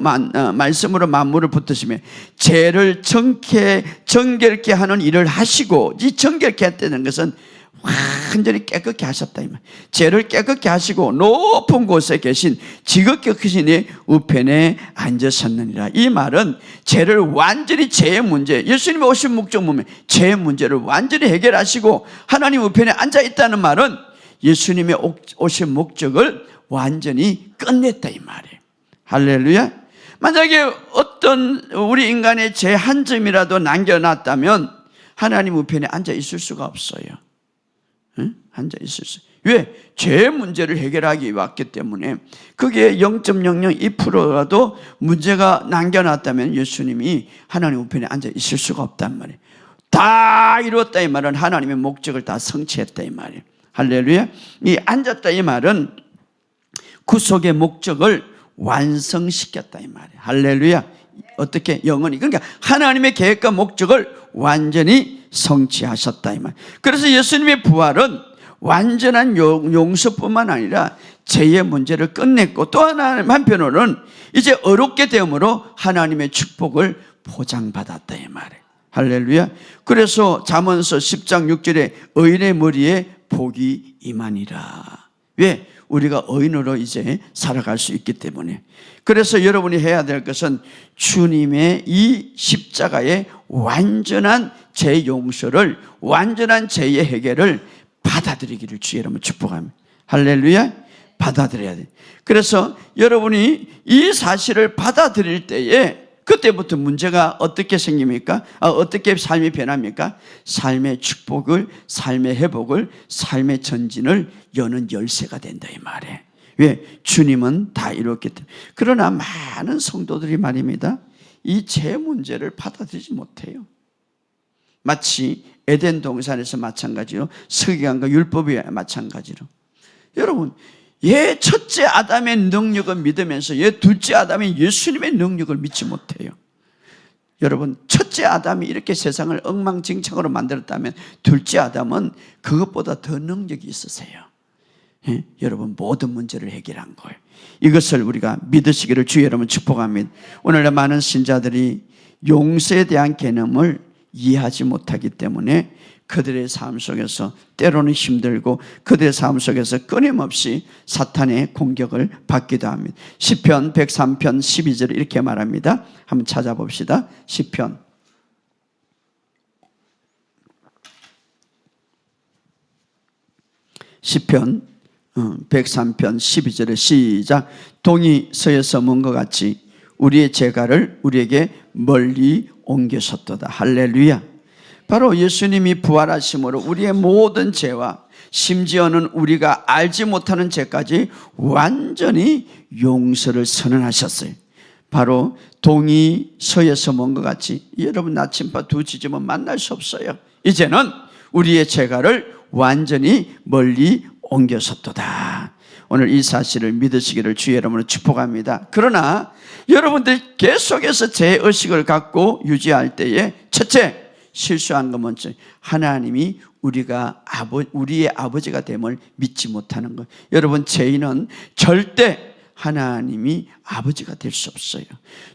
만물을 붙드시며 죄를 정결케 하는 일을 하시고, 이 정결케 했다는 것은 완전히 깨끗게 하셨다 이 말. 죄를 깨끗게 하시고 높은 곳에 계신 지극히 크신 이의 우편에 앉으셨느니라. 이 말은 죄를 완전히 죄의 문제, 예수님이 오신 목적 보면 죄의 문제를 완전히 해결하시고 하나님 우편에 앉아 있다는 말은 예수님의 오신 목적을 완전히 끝냈다 이 말이에요. 할렐루야. 만약에 어떤 우리 인간의 죄 한 점이라도 남겨놨다면 하나님 우편에 앉아 있을 수가 없어요. 앉아 있을 수. 왜? 죄의 문제를 해결하기 왔기 때문에. 그게 0.002%라도 문제가 남겨놨다면 예수님이 하나님 우편에 앉아 있을 수가 없단 말이에요. 다 이루었다 이 말은 하나님의 목적을 다 성취했다 이 말이에요. 할렐루야. 이 앉았다 이 말은 구속의 목적을 완성시켰다 이 말이에요. 할렐루야. 어떻게? 영원히. 그러니까 하나님의 계획과 목적을 완전히 성취하셨다 이 말. 그래서 예수님의 부활은 완전한 용서뿐만 아니라 죄의 문제를 끝냈고 또 한편으로는 이제 어렵게 되므로 하나님의 축복을 보장받았다 이 말이에요. 할렐루야. 그래서 잠언서 10장 6절에 의인의 머리에 복이 임하니라. 왜? 우리가 의인으로 이제 살아갈 수 있기 때문에. 그래서 여러분이 해야 될 것은 주님의 이 십자가의 완전한 죄 용서를, 완전한 죄의 해결을 받아들이기를 주의 이름으로 축복합니다. 할렐루야. 받아들여야 돼. 그래서 여러분이 이 사실을 받아들일 때에 그때부터 문제가 어떻게 생깁니까? 어떻게 삶이 변합니까? 삶의 축복을, 삶의 회복을, 삶의 전진을 여는 열쇠가 된다 이 말이에요. 왜? 주님은 다 이뤘기 때문에. 그러나 많은 성도들이 말입니다, 이 죄 문제를 받아들이지 못해요. 마치 에덴 동산에서 마찬가지로 서기관과 율법이 마찬가지로. 여러분, 얘 첫째 아담의 능력을 믿으면서 얘 둘째 아담의 예수님의 능력을 믿지 못해요. 여러분, 첫째 아담이 이렇게 세상을 엉망진창으로 만들었다면 둘째 아담은 그것보다 더 능력이 있으세요. 여러분 모든 문제를 해결한 거예요. 이것을 우리가 믿으시기를 주의 여러분 축복합니다. 오늘날 많은 신자들이 용서에 대한 개념을 이해하지 못하기 때문에 그들의 삶 속에서 때로는 힘들고 그들의 삶 속에서 끊임없이 사탄의 공격을 받기도 합니다. 시편 103편 12절에 이렇게 말합니다. 한번 찾아봅시다. 시편 103편 12절에 시작. 동이 서에서 먼 것 같이 우리의 죄가를 우리에게 멀리 옮기셨도다. 할렐루야. 바로 예수님이 부활하심으로 우리의 모든 죄와 심지어는 우리가 알지 못하는 죄까지 완전히 용서를 선언하셨어요. 바로 동이 서에서 먼 것 같이 여러분 나침반 두 지점은 만날 수 없어요. 이제는 우리의 죄가를 완전히 멀리 옮겼었도다. 오늘 이 사실을 믿으시기를 주의 이름으로 축복합니다. 그러나 여러분들 계속해서 죄의식을 갖고 유지할 때에 첫째 실수한 것 먼저 하나님이 우리의 아버지가 됨을 믿지 못하는 것. 여러분 죄인은 절대 하나님이 아버지가 될 수 없어요.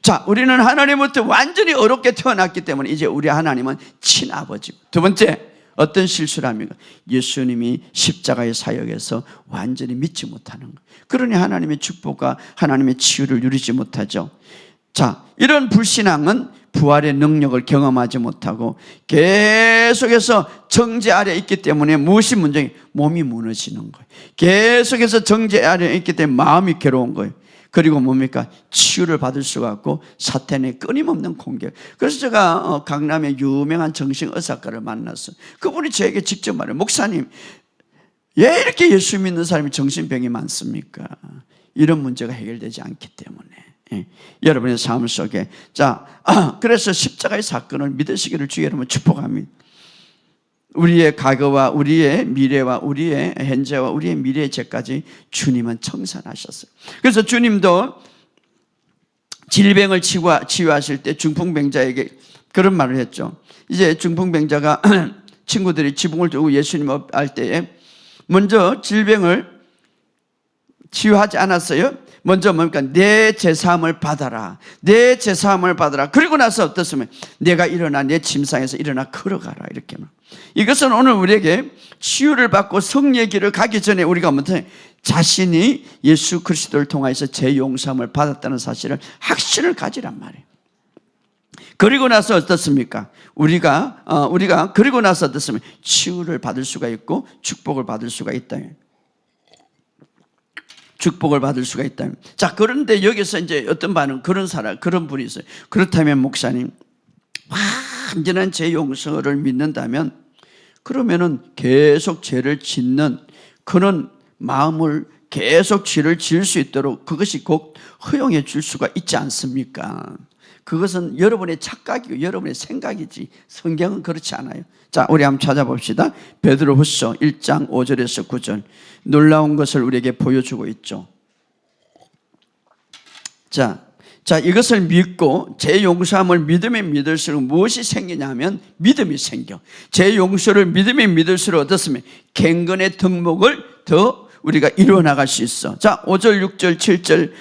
자, 우리는 하나님부터 완전히 어렵게 태어났기 때문에 이제 우리 하나님은 친아버지고, 두 번째 어떤 실수를 합니까? 예수님이 십자가의 사역에서 완전히 믿지 못하는 것. 그러니 하나님의 축복과 하나님의 치유를 누리지 못하죠. 자, 이런 불신앙은 부활의 능력을 경험하지 못하고 계속해서 정죄 아래 있기 때문에 무엇이 문제냐? 몸이 무너지는 거예요. 계속해서 정죄 아래 있기 때문에 마음이 괴로운 거예요. 그리고 뭡니까? 치유를 받을 수가 없고 사탄의 끊임없는 공격. 그래서 제가 강남의 유명한 정신의학과를 만났어요. 그분이 저에게 직접 말해요. 목사님, 왜 이렇게 예수 믿는 사람이 정신병이 많습니까? 이런 문제가 해결되지 않기 때문에. 여러분의 삶 속에. 자, 그래서 십자가의 사건을 믿으시기를 주의 여러분 축복합니다. 우리의 과거와 우리의 미래와 우리의 현재와 우리의 미래의 죄까지 주님은 청산하셨어요. 그래서 주님도 질병을 치유하실 때 중풍병자에게 그런 말을 했죠. 이제 중풍병자가 친구들이 지붕을 들고 예수님 할 때에 먼저 질병을 치유하지 않았어요. 먼저 뭡니까? 내 죄사함을 받아라. 내 죄사함을 받아라. 그리고 나서 어떻습니까? 내가 일어나 내 침상에서 일어나 걸어가라. 이렇게. 이것은 오늘 우리에게 치유를 받고 성령의 길을 가기 전에 우리가 뭐든 자신이 예수 그리스도를 통해서 죄 용서함을 받았다는 사실을 확신을 가지란 말이에요. 그리고 나서 어떻습니까? 우리가 그리고 나서 어떻습니까? 치유를 받을 수가 있고 축복을 받을 수가 있다. 축복을 받을 수가 있다. 자, 그런데 여기서 이제 어떤 반응, 그런 분이 있어요. 그렇다면 목사님, 완전한 죄 용서를 믿는다면 그러면은 계속 죄를 짓는 그런 마음을 계속 죄를 지을 수 있도록 그것이 곧 허용해 줄 수가 있지 않습니까? 그것은 여러분의 착각이고 여러분의 생각이지 성경은 그렇지 않아요. 자, 우리 한번 찾아봅시다. 베드로후서 1장 5절에서 9절. 놀라운 것을 우리에게 보여주고 있죠. 자, 이것을 믿고 제 용서함을 믿음에 믿을수록 무엇이 생기냐면 믿음이 생겨. 제 용서를 믿음에 믿을수록 어떻습니까? 갱건의 덕목을 더 우리가 이루어나갈 수 있어. 자, 5절, 6절, 7절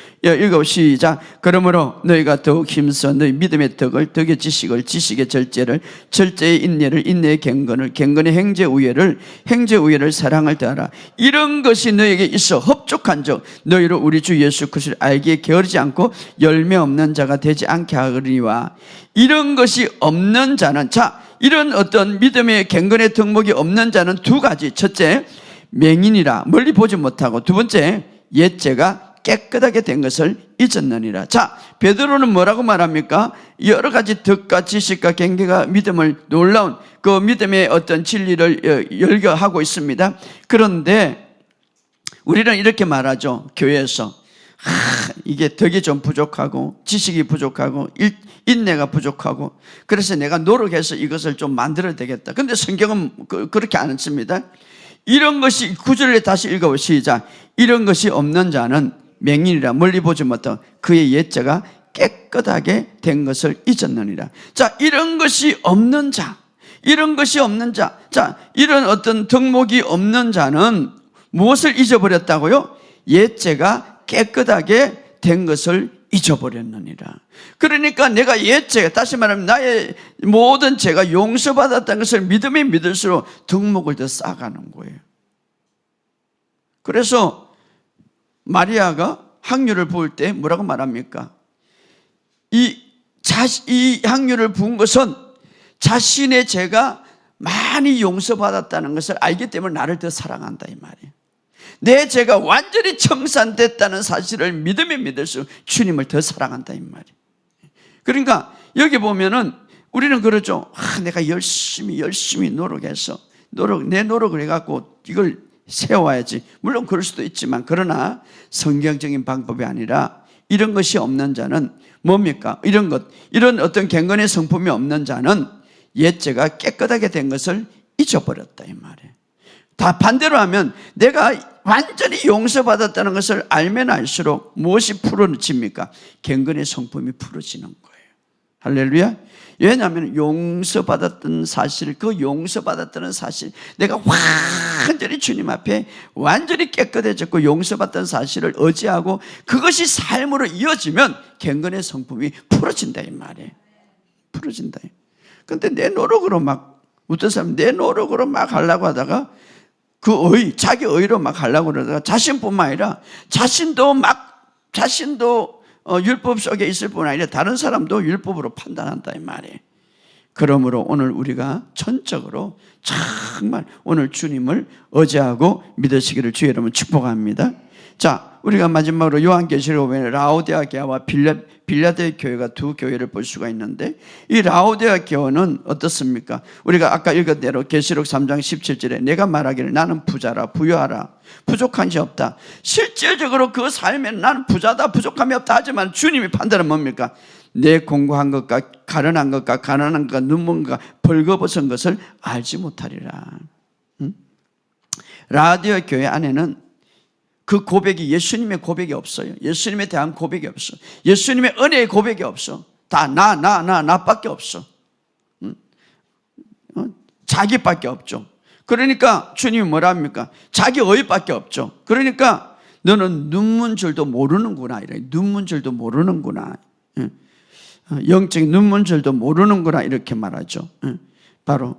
읽어 시작. 그러므로 너희가 더욱 힘써 너희 믿음의 덕을, 덕의 지식을, 지식의 절제를, 절제의 인내를, 인내의 갱건을, 갱건의 행제 우애를, 행제 우애를, 사랑을 더하라. 이런 것이 너희에게 있어 흡족한즉 너희로 우리 주 예수 그리스도를 알기에 게으르지 않고 열매 없는 자가 되지 않게 하거니와. 이런 것이 없는 자는, 자, 이런 어떤 믿음의 갱건의 덕목이 없는 자는 두 가지. 첫째, 맹인이라 멀리 보지 못하고, 두 번째 옛죄가 깨끗하게 된 것을 잊었느니라. 자, 베드로는 뭐라고 말합니까? 여러 가지 덕과 지식과 경계가 믿음을, 놀라운 그 믿음의 어떤 진리를 열거하고 있습니다. 그런데 우리는 이렇게 말하죠. 교회에서 이게 덕이 좀 부족하고 지식이 부족하고 인내가 부족하고, 그래서 내가 노력해서 이것을 좀 만들어야 되겠다. 근데 성경은 그렇게 안 씁니다. 이런 것이, 9절에 다시 읽어보시죠. 시작. 이런 것이 없는 자는 맹인이라 멀리 보지 못하고 그의 옛죄가 깨끗하게 된 것을 잊었느니라. 자, 이런 것이 없는 자, 이런 것이 없는 자, 자, 이런 어떤 덕목이 없는 자는 무엇을 잊어버렸다고요? 옛죄가 깨끗하게 된 것을 잊어버렸느니라. 그러니까 내가 옛죄, 다시 말하면 나의 모든 죄가 용서받았다는 것을 믿으면 믿을수록 덕목을 더 쌓아가는 거예요. 그래서 마리아가 향유를 부을 때 뭐라고 말합니까? 이 향유를 부은 것은 자신의 죄가 많이 용서받았다는 것을 알기 때문에 나를 더 사랑한다 이 말이에요. 내 죄가 완전히 청산됐다는 사실을 믿으면 믿을수록 주님을 더 사랑한다 이 말이에요. 그러니까 여기 보면은 우리는 그러죠. 내가 열심히 노력해서 내 노력을 해갖고 이걸 세워야지. 물론 그럴 수도 있지만, 그러나 성경적인 방법이 아니라 이런 것이 없는 자는 뭡니까? 이런 어떤 경건의 성품이 없는 자는 옛죄가 깨끗하게 된 것을 잊어버렸다 이 말이에요. 다 반대로 하면 내가 완전히 용서받았다는 것을 알면 알수록 무엇이 풀어집니까? 경건의 성품이 풀어지는 거예요. 할렐루야. 왜냐하면 용서받았던 사실, 그 용서받았다는 사실, 내가 완전히 주님 앞에 완전히 깨끗해졌고 용서받던 사실을 의지하고 그것이 삶으로 이어지면 경건의 성품이 풀어진다 이 말이에요. 풀어진다. 근데 내 노력으로 막, 어떤 사람은 내 노력으로 막 하려고 하다가 자기 의로 막 하려고 그러다가 자신뿐만 아니라 자신도 율법 속에 있을 뿐 아니라 다른 사람도 율법으로 판단한다 이 말이에요. 그러므로 오늘 우리가 전적으로 정말 오늘 주님을 의지하고 믿으시기를 주의 이름으로 축복합니다. 자, 우리가 마지막으로 요한계시록에 보면 라오디아 교회와 빌라델 교회가 두 교회를 볼 수가 있는데, 이 라오디아 교회는 어떻습니까? 우리가 아까 읽은 대로 계시록 3장 17절에 내가 말하기를 나는 부자라 부유하라 부족한 게 없다. 실질적으로 그 삶에 나는 부자다 부족함이 없다 하지만 주님이 판단은 뭡니까? 내 공고한 것과 가련한 것과 가난한 것과 눈먼 것과 벌거벗은 것을 알지 못하리라. 라오디아 교회 안에는 그 고백이 예수님의 고백이 없어요. 예수님에 대한 고백이 없어. 예수님의 은혜의 고백이 없어. 다 나밖에 없어. 자기밖에 없죠. 그러니까 주님이 뭐라 합니까? 자기 의밖에 없죠. 그러니까 너는 눈문 줄도 모르는구나. 눈문 줄도 모르는구나. 영적인 눈문 줄도 모르는구나. 이렇게 말하죠. 바로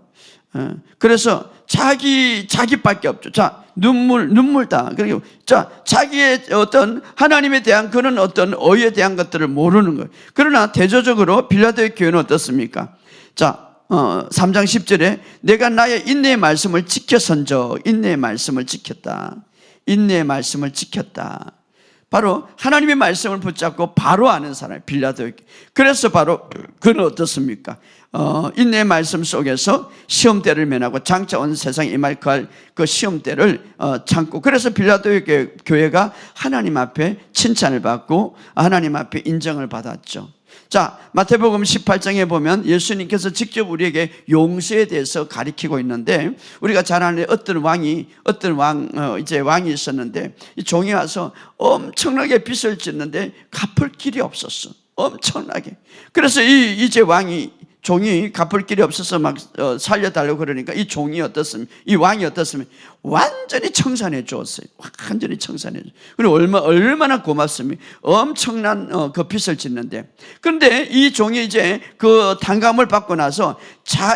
그래서 자기밖에 없죠. 자, 눈물 다. 그리고 자, 자기의 어떤 하나님에 대한 그런 어떤 의에 대한 것들을 모르는 거예요. 그러나 대조적으로 빌라델 교회는 어떻습니까? 자, 3장 10절에 내가 나의 인내의 말씀을 지켰은즉 인내의 말씀을 지켰다. 인내의 말씀을 지켰다. 바로 하나님의 말씀을 붙잡고 바로 아는 사람, 빌라델. 그래서 바로 그는 어떻습니까? 인내의 말씀 속에서 시험대를 면하고 장차 온 세상에 임할 그 시험대를 참고, 그래서 빌라델 교회가 하나님 앞에 칭찬을 받고 하나님 앞에 인정을 받았죠. 자, 마태복음 18장에 보면 예수님께서 직접 우리에게 용서에 대해서 가리키고 있는데, 우리가 잘 아는 어떤 왕이 있었는데 이 종이 와서 엄청나게 빚을 짓는데 갚을 길이 없었어. 엄청나게. 그래서 종이 갚을 길이 없어서 막 살려달라고 그러니까 이 왕이 어떻습니까? 완전히 청산해 주었어요. 완전히 청산해 줘. 그리고 얼마나 고맙습니까? 엄청난 그 빚을 짓는데, 그런데 이 종이 이제 그 단감을 받고 나서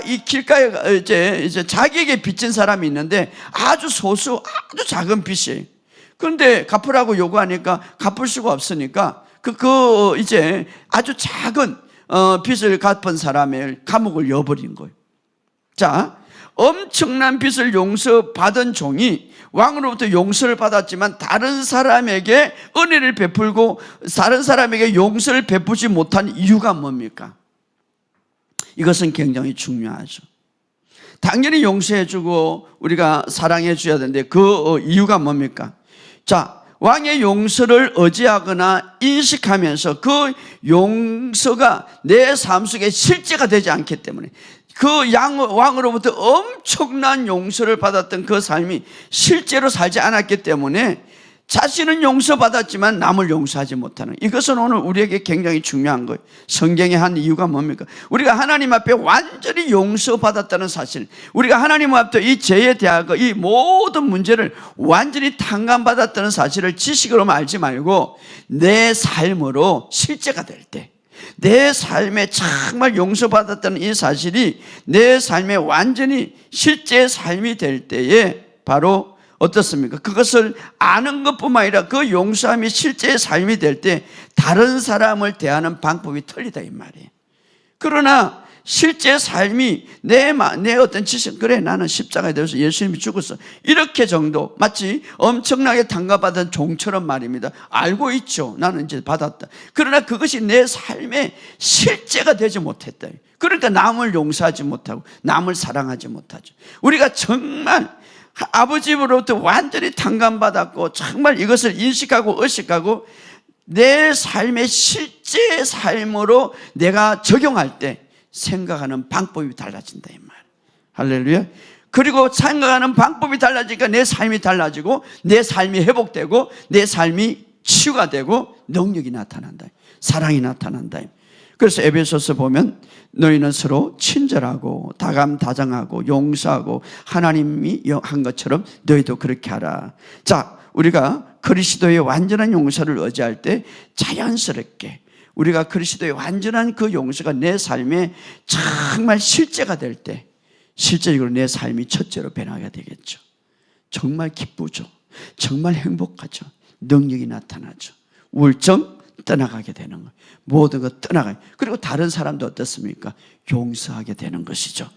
이 길가에 이제 자기에게 빚진 사람이 있는데 아주 아주 작은 빚이에요. 그런데 갚으라고 요구하니까 갚을 수가 없으니까 이제 아주 작은 빚을 갚은 사람의 감옥을 여버린 거예요. 자, 엄청난 빚을 용서받은 종이 왕으로부터 용서를 받았지만 다른 사람에게 은혜를 베풀고 다른 사람에게 용서를 베푸지 못한 이유가 뭡니까? 이것은 굉장히 중요하죠. 당연히 용서해주고 우리가 사랑해줘야 되는데 그 이유가 뭡니까? 자, 왕의 용서를 의지하거나 인식하면서 그 용서가 내 삶 속에 실제가 되지 않기 때문에, 그 왕으로부터 엄청난 용서를 받았던 그 삶이 실제로 살지 않았기 때문에 자신은 용서받았지만 남을 용서하지 못하는, 이것은 오늘 우리에게 굉장히 중요한 거예요. 성경의 한 이유가 뭡니까? 우리가 하나님 앞에 완전히 용서받았다는 사실, 우리가 하나님 앞에 이 죄에 대하고 이 모든 문제를 완전히 탕감받았다는 사실을 지식으로만 알지 말고 내 삶으로 실제가 될 때, 내 삶에 정말 용서받았다는 이 사실이 내 삶에 완전히 실제 삶이 될 때에 바로 어떻습니까? 그것을 아는 것뿐만 아니라 그 용서함이 실제 삶이 될 때 다른 사람을 대하는 방법이 틀리다 이 말이에요. 그러나 실제 삶이 내 어떤 지식, 그래 나는 십자가에 대해서 예수님이 죽었어, 이렇게 정도, 마치 엄청나게 탕감받은 종처럼 말입니다. 알고 있죠. 나는 이제 받았다. 그러나 그것이 내 삶의 실제가 되지 못했다. 그러니까 남을 용서하지 못하고 남을 사랑하지 못하죠. 우리가 정말 아버지로부터 완전히 탕감받았고 정말 이것을 인식하고 의식하고 내 삶의 실제 삶으로 내가 적용할 때 생각하는 방법이 달라진다 이 말. 할렐루야. 그리고 생각하는 방법이 달라지니까 내 삶이 달라지고 내 삶이 회복되고 내 삶이 치유가 되고 능력이 나타난다, 사랑이 나타난다. 그래서 에베소서 보면 너희는 서로 친절하고 다감다정하고 용서하고 하나님이 한 것처럼 너희도 그렇게 하라. 자, 우리가 그리스도의 완전한 용서를 의지할 때 자연스럽게 우리가 그리스도의 완전한 그 용서가 내 삶에 정말 실제가 될 때 실제적으로 내 삶이 첫째로 변하게 되겠죠. 정말 기쁘죠. 정말 행복하죠. 능력이 나타나죠. 우울증 떠나가게 되는 거예요. 모든 것 떠나가요. 그리고 다른 사람도 어떻습니까? 용서하게 되는 것이죠.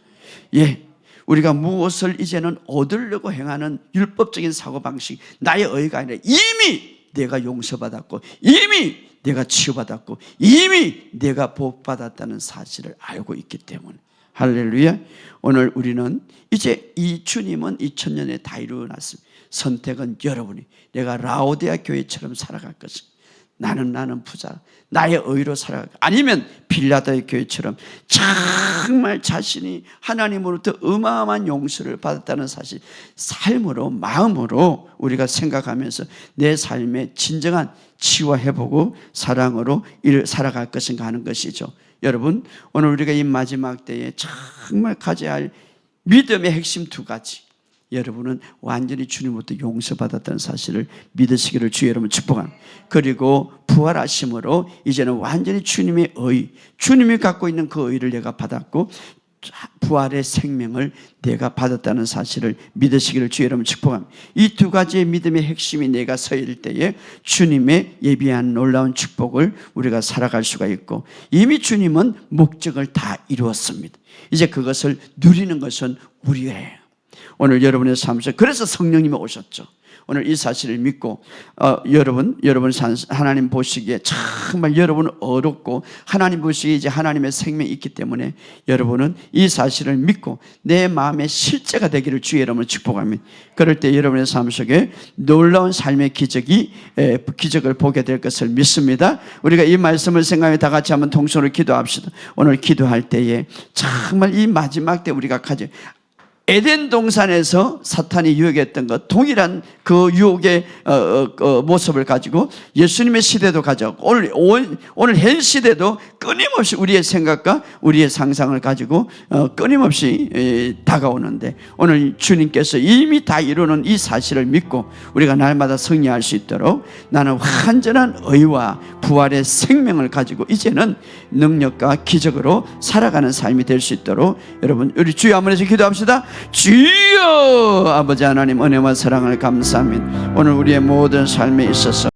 예, 우리가 무엇을 이제는 얻으려고 행하는 율법적인 사고방식, 나의 의가 아니라 이미 내가 용서받았고 이미 내가 치유받았고 이미 내가 복받았다는 사실을 알고 있기 때문에. 할렐루야. 오늘 우리는 이제 이 주님은 2000년에 다 이루어놨습니다. 선택은 여러분이, 내가 라오디아 교회처럼 살아갈 것입니다. 나는 부자, 나의 의로 살아가, 아니면 빌라도의 교회처럼 정말 자신이 하나님으로부터 어마어마한 용서를 받았다는 사실, 삶으로 마음으로 우리가 생각하면서 내 삶의 진정한 치유와 회복을 사랑으로 살아갈 것인가 하는 것이죠. 여러분, 오늘 우리가 이 마지막 때에 정말 가져야 할 믿음의 핵심 두 가지, 여러분은 완전히 주님으로부터 용서받았다는 사실을 믿으시기를 주의 여러분 축복합니다. 그리고 부활하심으로 이제는 완전히 주님의 의, 주님이 갖고 있는 그 의를 내가 받았고 부활의 생명을 내가 받았다는 사실을 믿으시기를 주의 여러분 축복합니다. 이 두 가지의 믿음의 핵심이 내가 서일 때에 주님의 예비한 놀라운 축복을 우리가 살아갈 수가 있고, 이미 주님은 목적을 다 이루었습니다. 이제 그것을 누리는 것은 우리예요. 오늘 여러분의 삶에서 그래서 성령님이 오셨죠. 오늘 이 사실을 믿고 여러분 하나님 보시기에 정말 여러분은 어렵고 하나님 보시기에 이제 하나님의 생명이 있기 때문에 여러분은 이 사실을 믿고 내 마음의 실제가 되기를 주의 여러분을 축복합니다. 그럴 때 여러분의 삶 속에 놀라운 삶의 기적을 보게 될 것을 믿습니다. 우리가 이 말씀을 생각해 다 같이 한번 통성으로 기도합시다. 오늘 기도할 때에 정말 이 마지막 때 우리가 가져 에덴 동산에서 사탄이 유혹했던 것 동일한 그 유혹의 모습을 가지고 예수님의 시대도 가져왔고 오늘 현 시대도 끊임없이 우리의 생각과 우리의 상상을 가지고 끊임없이 다가오는데, 오늘 주님께서 이미 다 이루는 이 사실을 믿고 우리가 날마다 승리할 수 있도록 나는 완전한 의와 부활의 생명을 가지고 이제는 능력과 기적으로 살아가는 삶이 될 수 있도록 여러분 우리 주여 한번 해서 기도합시다. 주여, 아버지 하나님 은혜와 사랑을 감사합니다. 오늘 우리의 모든 삶에 있어서